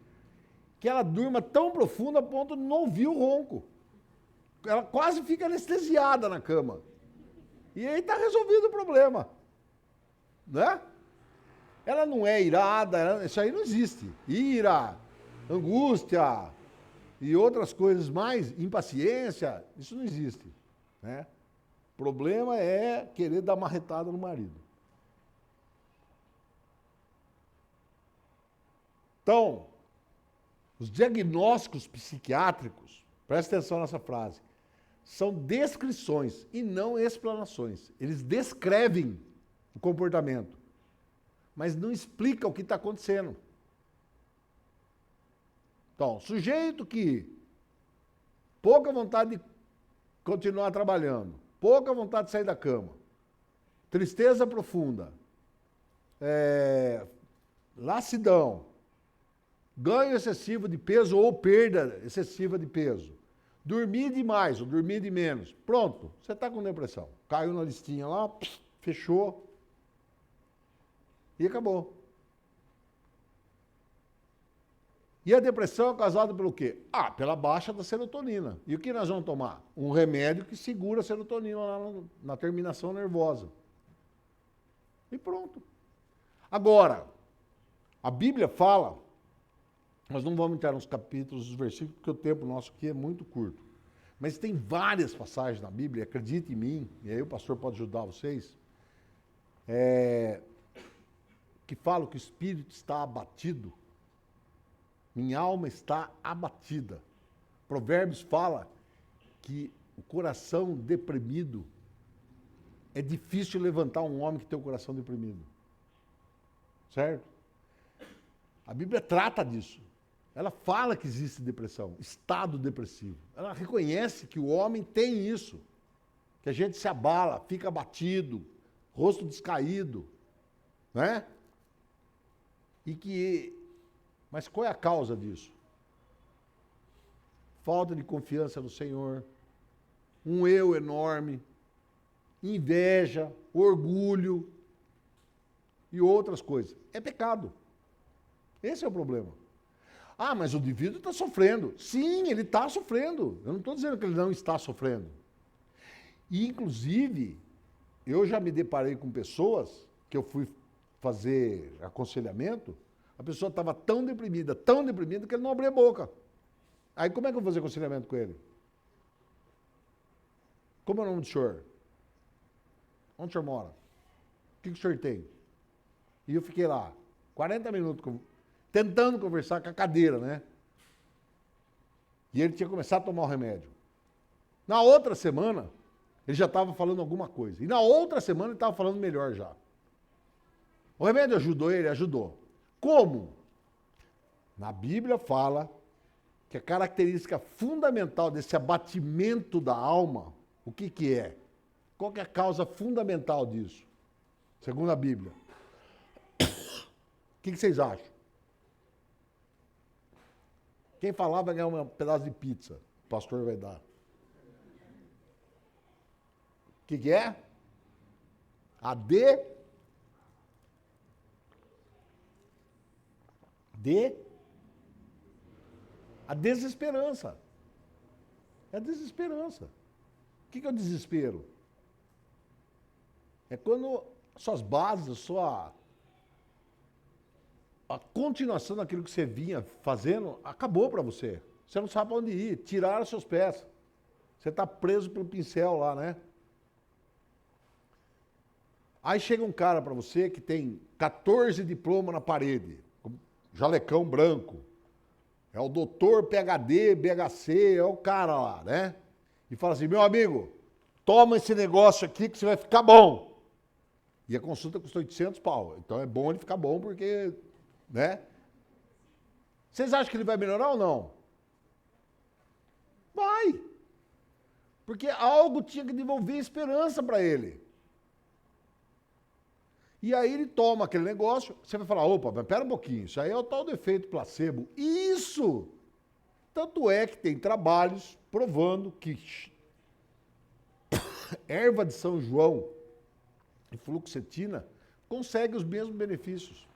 que ela durma tão profundo a ponto de não ouvir o ronco. Ela quase fica anestesiada na cama. E aí está resolvido o problema. Né? Ela não é irada, isso aí não existe. Ira, angústia e outras coisas mais, impaciência, isso não existe. Né? O problema é querer dar marretada no marido. Então, os diagnósticos psiquiátricos, presta atenção nessa frase, são descrições e não explanações. Eles descrevem o comportamento, mas não explicam o que está acontecendo. Então, sujeito que pouca vontade de continuar trabalhando, pouca vontade de sair da cama, tristeza profunda, lassidão, ganho excessivo de peso ou perda excessiva de peso, dormir demais ou dormir de menos, pronto, você está com depressão. Caiu na listinha lá, fechou e acabou. E a depressão é causada pelo quê? Pela baixa da serotonina. E o que nós vamos tomar? Um remédio que segura a serotonina lá na terminação nervosa. E pronto. Agora, a Bíblia fala, nós não vamos entrar nos capítulos, nos versículos, porque o tempo nosso aqui é muito curto. Mas tem várias passagens na Bíblia, acredite em mim, e aí o pastor pode ajudar vocês, que falam que o espírito está abatido, minha alma está abatida. Provérbios fala que o coração deprimido, é difícil levantar um homem que tem o coração deprimido. Certo? A Bíblia trata disso. Ela fala que existe depressão, estado depressivo. Ela reconhece que o homem tem isso, que a gente se abala, fica abatido, rosto descaído, né? Mas qual é a causa disso? Falta de confiança no Senhor, um eu enorme, inveja, orgulho e outras coisas. É pecado. Esse é o problema. Mas o indivíduo está sofrendo. Sim, ele está sofrendo. Eu não estou dizendo que ele não está sofrendo. E, inclusive, eu já me deparei com pessoas que eu fui fazer aconselhamento, a pessoa estava tão deprimida, que ele não abria a boca. Aí como é que eu vou fazer aconselhamento com ele? Como é o nome do senhor? Onde o senhor mora? O que o senhor tem? E eu fiquei lá, 40 minutos, tentando conversar com a cadeira, né? E ele tinha começado a tomar o remédio. Na outra semana, ele já estava falando alguma coisa. E na outra semana ele estava falando melhor já. O remédio ajudou ele? Ajudou. Como? Na Bíblia fala que a característica fundamental desse abatimento da alma, o que é? Qual que é a causa fundamental disso? Segundo a Bíblia. O que vocês acham? Quem falar vai ganhar um pedaço de pizza. O pastor vai dar. O que é? A desesperança. É a desesperança. O que é o desespero? É quando suas bases, a continuação daquilo que você vinha fazendo acabou para você. Você não sabe para onde ir, tiraram seus pés. Você está preso pelo pincel lá, né? Aí chega um cara para você que tem 14 diplomas na parede, jalecão branco. É o doutor PhD, BHC, é o cara lá, né? E fala assim, meu amigo, toma esse negócio aqui que você vai ficar bom. E a consulta custa 800 pau. Então é bom ele ficar bom porque, né? Vocês acham que ele vai melhorar ou não? Vai. Porque algo tinha que devolver esperança para ele. E aí ele toma aquele negócio, você vai falar, opa, mas pera um pouquinho, isso aí é o tal do efeito placebo. Isso! Tanto é que tem trabalhos provando que erva de São João e fluoxetina consegue os mesmos benefícios.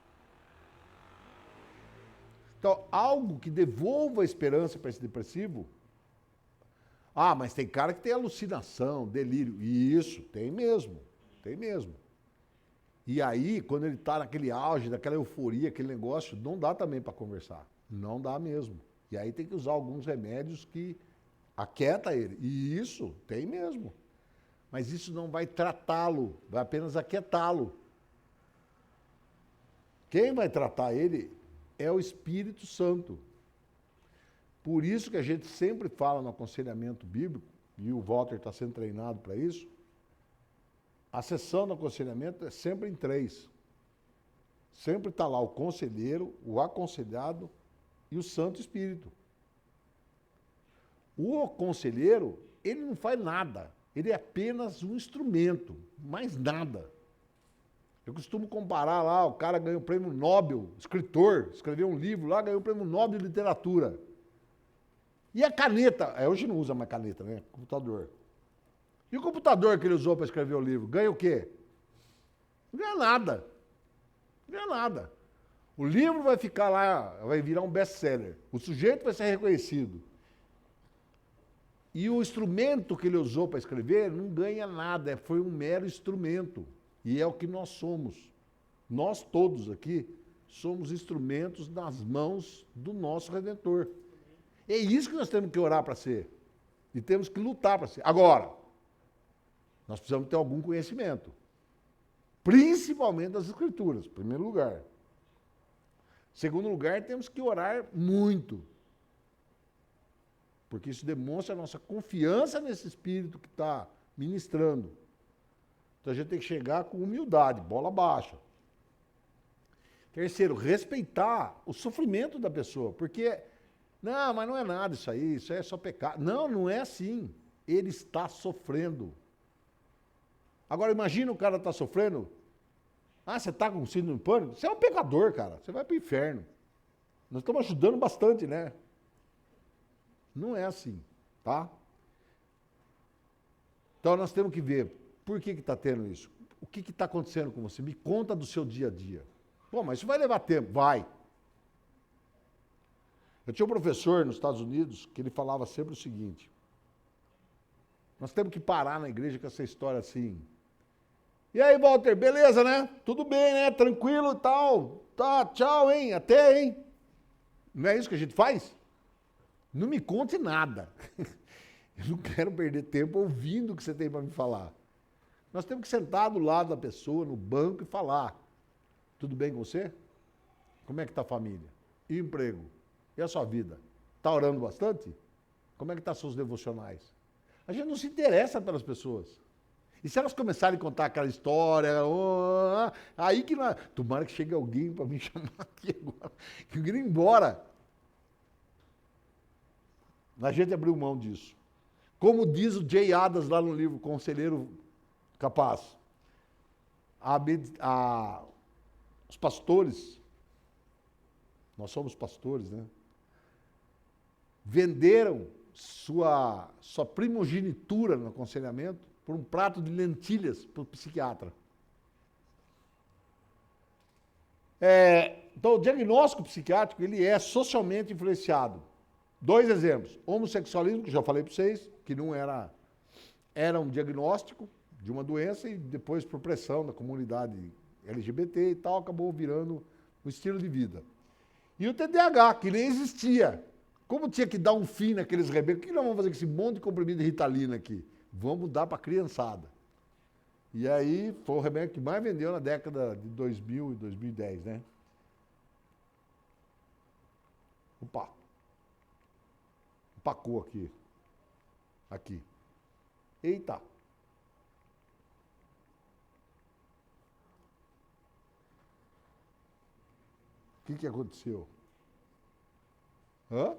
Então, algo que devolva a esperança para esse depressivo. Ah, mas tem cara que tem alucinação, delírio. Isso, tem mesmo, tem mesmo. E aí, quando ele está naquele auge, daquela euforia, aquele negócio, não dá também para conversar. Não dá mesmo. E aí tem que usar alguns remédios que aquieta ele. E isso tem mesmo. Mas isso não vai tratá-lo, vai apenas aquietá-lo. Quem vai tratar ele é o Espírito Santo. Por isso que a gente sempre fala no aconselhamento bíblico, e o Walter está sendo treinado para isso, a sessão do aconselhamento é sempre em 3. Sempre está lá o conselheiro, o aconselhado e o Santo Espírito. O conselheiro, ele não faz nada. Ele é apenas um instrumento, mais nada. Eu costumo comparar lá, o cara ganhou o prêmio Nobel, escritor, escreveu um livro lá, ganhou o prêmio Nobel de literatura. E a caneta, hoje não usa mais caneta, né? Computador. E o computador que ele usou para escrever o livro, ganha o quê? Não ganha nada. Não ganha nada. O livro vai ficar lá, vai virar um best-seller. O sujeito vai ser reconhecido. E o instrumento que ele usou para escrever não ganha nada, foi um mero instrumento. E é o que nós somos. Nós todos aqui somos instrumentos nas mãos do nosso Redentor. É isso que nós temos que orar para ser. E temos que lutar para ser. Agora, nós precisamos ter algum conhecimento. Principalmente das Escrituras, em primeiro lugar. Em segundo lugar, temos que orar muito. Porque isso demonstra a nossa confiança nesse Espírito que está ministrando. Então a gente tem que chegar com humildade, bola baixa. Terceiro, respeitar o sofrimento da pessoa. Porque, não, mas não é nada isso aí é só pecado. Não, não é assim. Ele está sofrendo. Agora imagina o cara está sofrendo. Ah, você está com síndrome de pânico? Você é um pecador, cara. Você vai para o inferno. Nós estamos ajudando bastante, né? Não é assim, tá? Então nós temos que ver por que está tendo isso. O que está acontecendo com você? Me conta do seu dia a dia. Pô, mas isso vai levar tempo. Vai. Eu tinha um professor nos Estados Unidos que ele falava sempre o seguinte. Nós temos que parar na igreja com essa história assim. E aí, Walter, beleza, né? Tudo bem, né? Tranquilo e tal. Tá, tchau, hein? Até, hein? Não é isso que a gente faz? Não me conte nada. Eu não quero perder tempo ouvindo o que você tem para me falar. Nós temos que sentar do lado da pessoa, no banco, e falar. Tudo bem com você? Como é que está a família? E o emprego? E a sua vida? Está orando bastante? Como é que estão seus devocionais? A gente não se interessa pelas pessoas. E se elas começarem a contar aquela história, aí que nós... Tomara que chegue alguém para me chamar aqui agora, que eu queria ir embora. A gente abriu mão disso. Como diz o Jay Adams lá no livro Conselheiro Capaz, os pastores, nós somos pastores, né? Venderam sua primogenitura no aconselhamento por um prato de lentilhas para o psiquiatra. Então, o diagnóstico psiquiátrico ele é socialmente influenciado. 2 exemplos. Homossexualismo, que já falei para vocês, que não era um diagnóstico de uma doença e depois, por pressão da comunidade LGBT e tal, acabou virando um estilo de vida. E o TDAH, que nem existia. Como tinha que dar um fim naqueles rebentos, o que nós vamos fazer com esse monte de comprimido de Ritalina aqui? Vamos dar para a criançada. E aí foi o remédio que mais vendeu na década de 2000 e 2010, né? Opa! Empacou aqui. Aqui. Eita! O que aconteceu? Hã?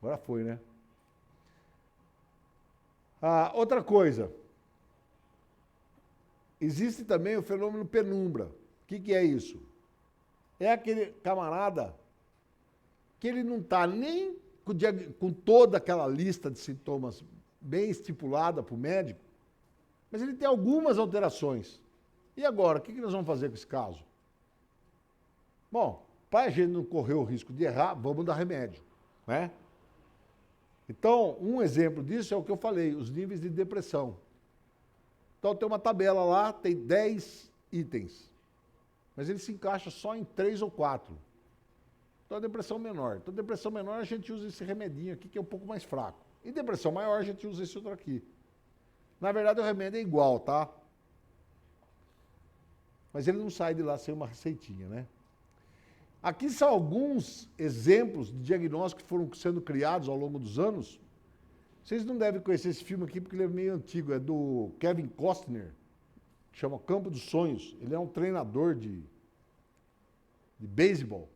Agora foi, né? Ah, outra coisa. Existe também o fenômeno penumbra. O que é isso? É aquele camarada que ele não está nem com toda aquela lista de sintomas bem estipulada para o médico, mas ele tem algumas alterações. E agora, o que nós vamos fazer com esse caso? Bom, para a gente não correr o risco de errar, vamos dar remédio, né? Então, um exemplo disso é o que eu falei, os níveis de depressão. Então, tem uma tabela lá, tem 10 itens, mas ele se encaixa só em 3 ou 4. Então, a depressão menor. Então, depressão menor, a gente usa esse remedinho aqui, que é um pouco mais fraco. E depressão maior, a gente usa esse outro aqui. Na verdade, o remédio é igual, tá? Mas ele não sai de lá sem uma receitinha, né? Aqui são alguns exemplos de diagnósticos que foram sendo criados ao longo dos anos. Vocês não devem conhecer esse filme aqui porque ele é meio antigo, é do Kevin Costner, que chama Campo dos Sonhos. Ele é um treinador de beisebol.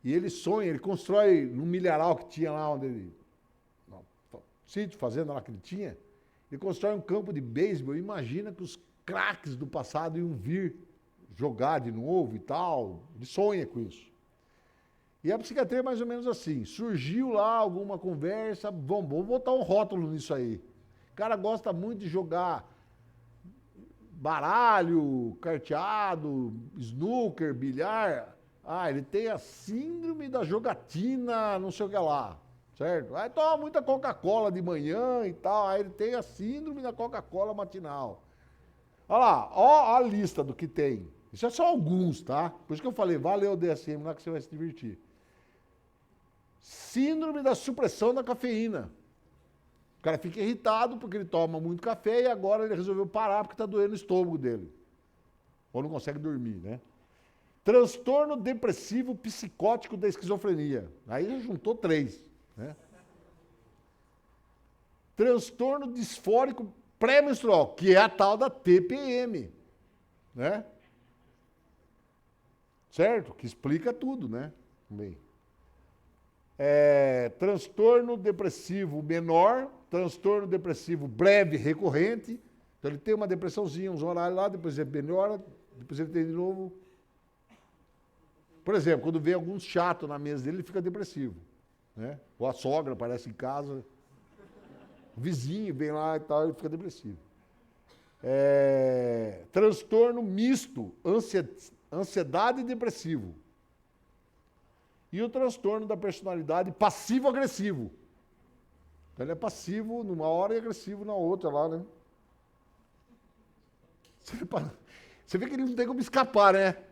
E ele sonha, ele constrói num milharal que tinha lá onde ele, no sítio, fazenda lá que ele tinha, ele constrói um campo de beisebol e imagina que os craques do passado iam vir jogar de novo e tal, ele sonha com isso. E a psiquiatria é mais ou menos assim, surgiu lá alguma conversa, vamos botar um rótulo nisso aí. O cara gosta muito de jogar baralho, carteado, snooker, bilhar. Ah, ele tem a síndrome da jogatina, não sei o que lá, certo? Aí toma muita Coca-Cola de manhã e tal, aí ele tem a síndrome da Coca-Cola matinal. Olha lá, ó a lista do que tem. Isso é só alguns, tá? Por isso que eu falei, valeu o DSM lá que você vai se divertir. Síndrome da supressão da cafeína. O cara fica irritado porque ele toma muito café e agora ele resolveu parar porque está doendo o estômago dele. Ou não consegue dormir, né? Transtorno depressivo psicótico da esquizofrenia. Aí já juntou 3, né? Transtorno disfórico pré-menstrual, que é a tal da TPM, né? Certo? Que explica tudo, né? Bem. Transtorno depressivo menor, transtorno depressivo breve recorrente. Então ele tem uma depressãozinha, uns horários lá, depois ele melhora, depois ele tem de novo. Por exemplo, quando vê algum chato na mesa dele, ele fica depressivo, né? Ou a sogra aparece em casa, o vizinho vem lá e tal, ele fica depressivo. Transtorno misto, ansiedade e depressivo. E o transtorno da personalidade passivo-agressivo. Então ele é passivo numa hora e agressivo na outra lá, né? Você vê que ele não tem como escapar, né?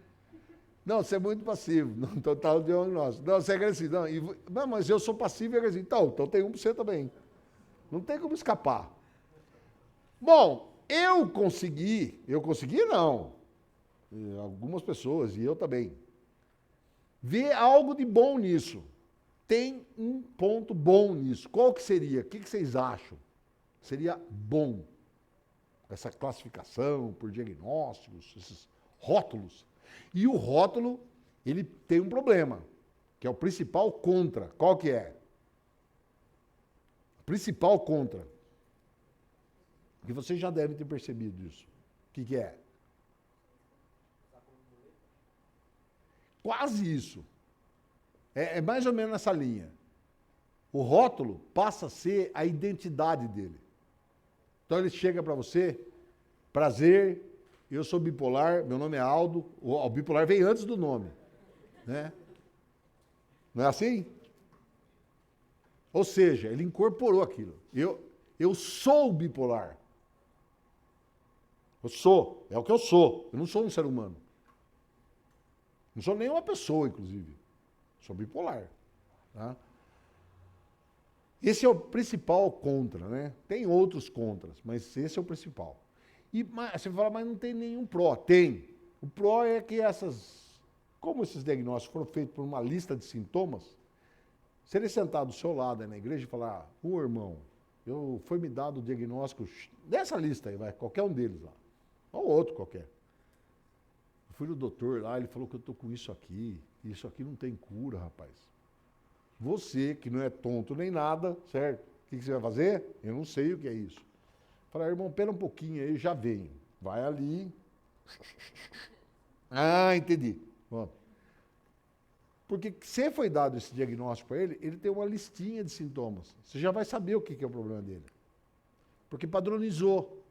Não, você é muito passivo. Não, então tá o diagnóstico. Não, você é agressivo. Não, mas eu sou passivo e agressivo. Então tem 1% também. Não tem como escapar. Bom, eu consegui não. Algumas pessoas, e eu também. Ver algo de bom nisso. Tem um ponto bom nisso. Qual que seria? O que vocês acham? Seria bom essa classificação por diagnósticos, esses rótulos. E o rótulo, ele tem um problema, que é o principal contra. Qual que é? O principal contra. Que vocês já devem ter percebido isso. O que é? Quase isso. É mais ou menos nessa linha. O rótulo passa a ser a identidade dele. Então ele chega para você, prazer, eu sou bipolar, meu nome é Aldo, o bipolar vem antes do nome, né? Não é assim? Ou seja, ele incorporou aquilo. Eu sou bipolar. Eu sou, é o que eu sou. Eu não sou um ser humano. Não sou nem uma pessoa, inclusive. Sou bipolar. Tá? Esse é o principal contra, né? Tem outros contras, mas esse é o principal. Mas, você fala, mas não tem nenhum pró. Tem. O pró é que como esses diagnósticos foram feitos por uma lista de sintomas, se ele sentar do seu lado aí na igreja e falar, irmão, foi me dado o diagnóstico dessa lista aí, vai, qualquer um deles lá. Ou outro qualquer. Eu fui no doutor lá, ele falou que eu tô com isso aqui não tem cura, rapaz. Você, que não é tonto nem nada, certo? O que você vai fazer? Eu não sei o que é isso. Falei, irmão, pera um pouquinho aí, já venho. Vai ali. Ah, entendi. Bom, porque se foi dado esse diagnóstico para ele, ele tem uma listinha de sintomas. Você já vai saber o que é o problema dele. Porque padronizou.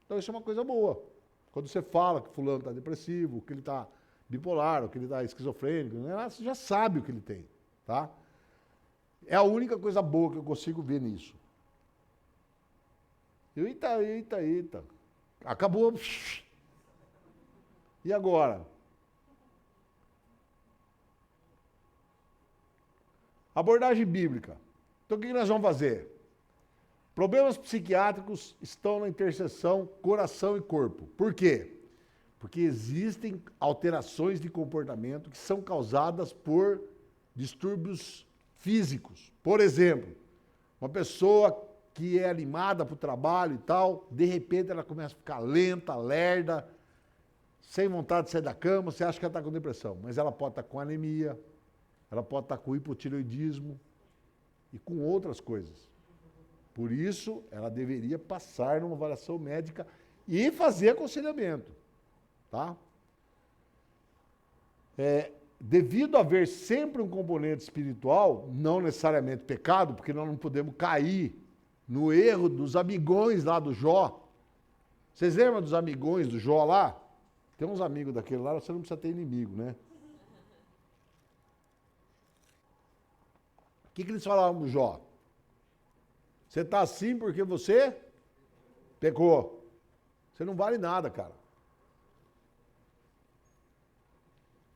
Então isso é uma coisa boa. Quando você fala que fulano está depressivo, que ele está bipolar, que ele está esquizofrênico, você já sabe o que ele tem. Tá? É a única coisa boa que eu consigo ver nisso. Eita. Acabou. E agora? Abordagem bíblica. Então o que nós vamos fazer? Problemas psiquiátricos estão na interseção coração e corpo. Por quê? Porque existem alterações de comportamento que são causadas por distúrbios físicos. Por exemplo, uma pessoa que é animada para o trabalho e tal, de repente ela começa a ficar lenta, lerda, sem vontade de sair da cama, você acha que ela está com depressão, mas ela pode estar com anemia, ela pode estar com hipotireoidismo e com outras coisas. Por isso, ela deveria passar numa avaliação médica e fazer aconselhamento. Tá? Devido a haver sempre um componente espiritual, não necessariamente pecado, porque nós não podemos cair no erro dos amigões lá do Jó. Vocês lembram dos amigões do Jó lá? Tem uns amigos daquele lá, você não precisa ter inimigo, né? O que eles falavam do Jó? Você está assim porque você pecou. Você não vale nada, cara.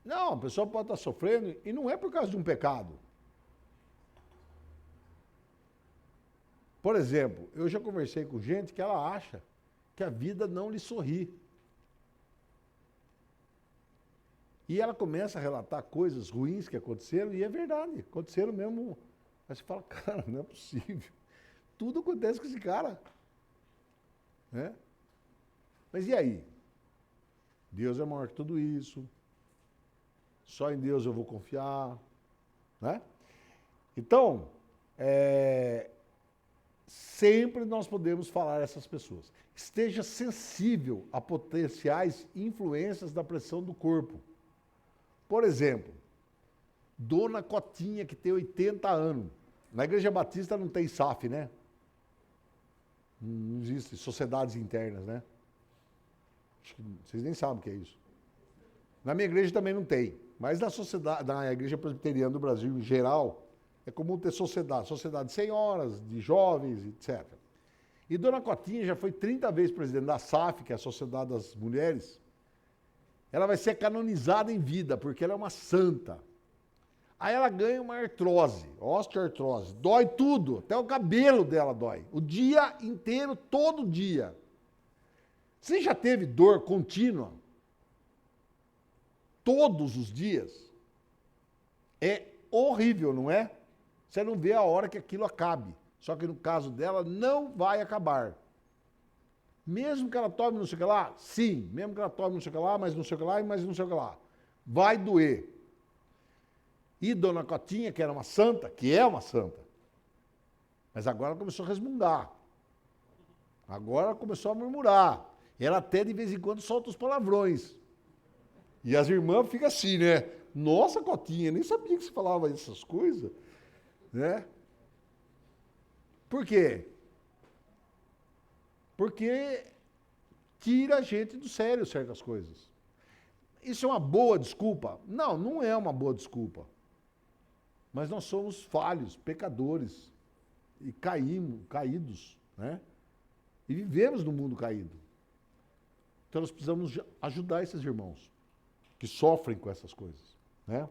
Não, a pessoa pode estar sofrendo e não é por causa de um pecado. Por exemplo, eu já conversei com gente que ela acha que a vida não lhe sorri. E ela começa a relatar coisas ruins que aconteceram, e é verdade, aconteceram mesmo. Aí você fala, cara, não é possível. Tudo acontece com esse cara. Né? Mas e aí? Deus é maior que tudo isso. Só em Deus eu vou confiar. Né? Então, sempre nós podemos falar a essas pessoas. Esteja sensível a potenciais influências da pressão do corpo. Por exemplo, Dona Cotinha, que tem 80 anos. Na Igreja Batista não tem SAF, né? Não existe sociedades internas, né? Acho que vocês nem sabem o que é isso. Na minha igreja também não tem. Mas na Igreja Presbiteriana do Brasil, em geral, é comum ter sociedade de senhoras, de jovens, etc. E Dona Cotinha já foi 30 vezes presidente da SAF, que é a Sociedade das Mulheres. Ela vai ser canonizada em vida, porque ela é uma santa. Aí ela ganha uma artrose, osteoartrose. Dói tudo, até o cabelo dela dói. O dia inteiro, todo dia. Você já teve dor contínua? Todos os dias? É horrível, não é? Você não vê a hora que aquilo acabe. Só que no caso dela, não vai acabar. Mesmo que ela tome não sei o que lá, sim. Mesmo que ela tome não sei o que lá, mas não sei o que lá, mas não sei o que lá. Vai doer. E Dona Cotinha, que era uma santa, que é uma santa, mas agora ela começou a resmungar. Agora ela começou a murmurar. E ela até de vez em quando solta os palavrões. E as irmãs ficam assim, né? Nossa, Cotinha, nem sabia que você falava essas coisas. Né? Por quê? Porque tira a gente do sério certas coisas. Isso é uma boa desculpa? Não, não é uma boa desculpa. Mas nós somos falhos, pecadores, e caídos, né? E vivemos no mundo caído. Então nós precisamos ajudar esses irmãos que sofrem com essas coisas, né?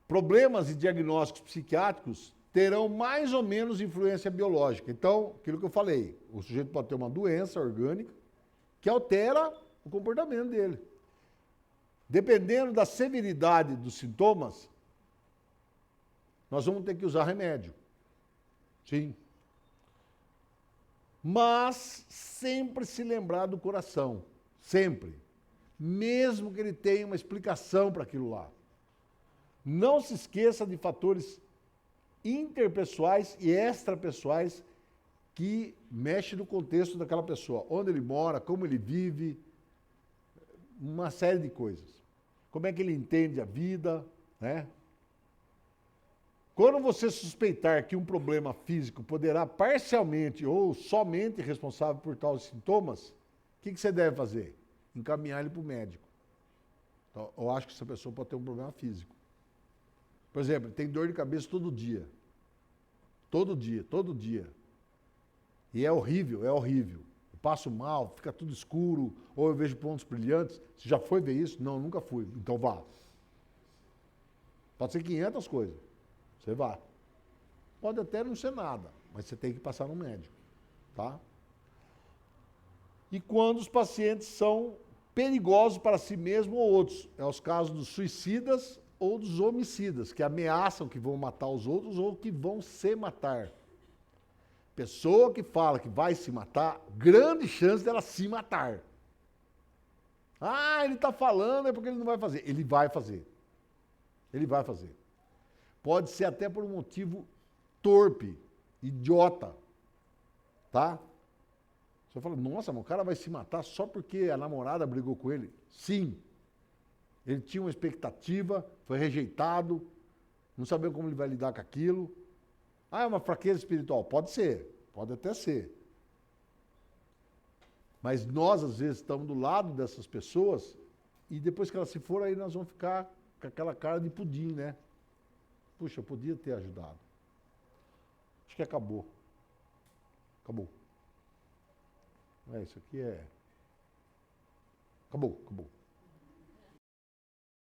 Problemas e diagnósticos psiquiátricos terão mais ou menos influência biológica. Então, aquilo que eu falei, o sujeito pode ter uma doença orgânica que altera o comportamento dele. Dependendo da severidade dos sintomas, nós vamos ter que usar remédio. Sim. Mas sempre se lembrar do coração. Sempre. Mesmo que ele tenha uma explicação para aquilo lá. Não se esqueça de fatores interpessoais e extrapessoais que mexem no contexto daquela pessoa. Onde ele mora, como ele vive, uma série de coisas. Como é que ele entende a vida, né? Quando você suspeitar que um problema físico poderá parcialmente ou somente responsável por tais sintomas, o que você deve fazer? Encaminhar ele para o médico. Então, eu acho que essa pessoa pode ter um problema físico. Por exemplo, ele tem dor de cabeça todo dia. Todo dia, todo dia. E é horrível, é horrível. Eu passo mal, fica tudo escuro, ou eu vejo pontos brilhantes. Você já foi ver isso? Não, nunca fui. Então vá. Pode ser 500 coisas. Você vá. Pode até não ser nada, mas você tem que passar no médico, tá? E quando os pacientes são perigosos para si mesmo ou outros, é os casos dos suicidas ou dos homicidas, que ameaçam que vão matar os outros ou que vão se matar. Pessoa que fala que vai se matar, grande chance dela se matar. Ah, ele está falando, é porque ele não vai fazer. Ele vai fazer. Ele vai fazer. Pode ser até por um motivo torpe, idiota. Tá? Você fala, nossa, mas o cara vai se matar só porque a namorada brigou com ele? Sim. Ele tinha uma expectativa, foi rejeitado, não sabia como ele vai lidar com aquilo. Ah, é uma fraqueza espiritual? Pode ser, pode até ser. Mas nós, às vezes, estamos do lado dessas pessoas e depois que elas se forem, aí nós vamos ficar com aquela cara de pudim, né? Puxa, eu podia ter ajudado. Acho que acabou. Acabou. Isso aqui é... Acabou, acabou.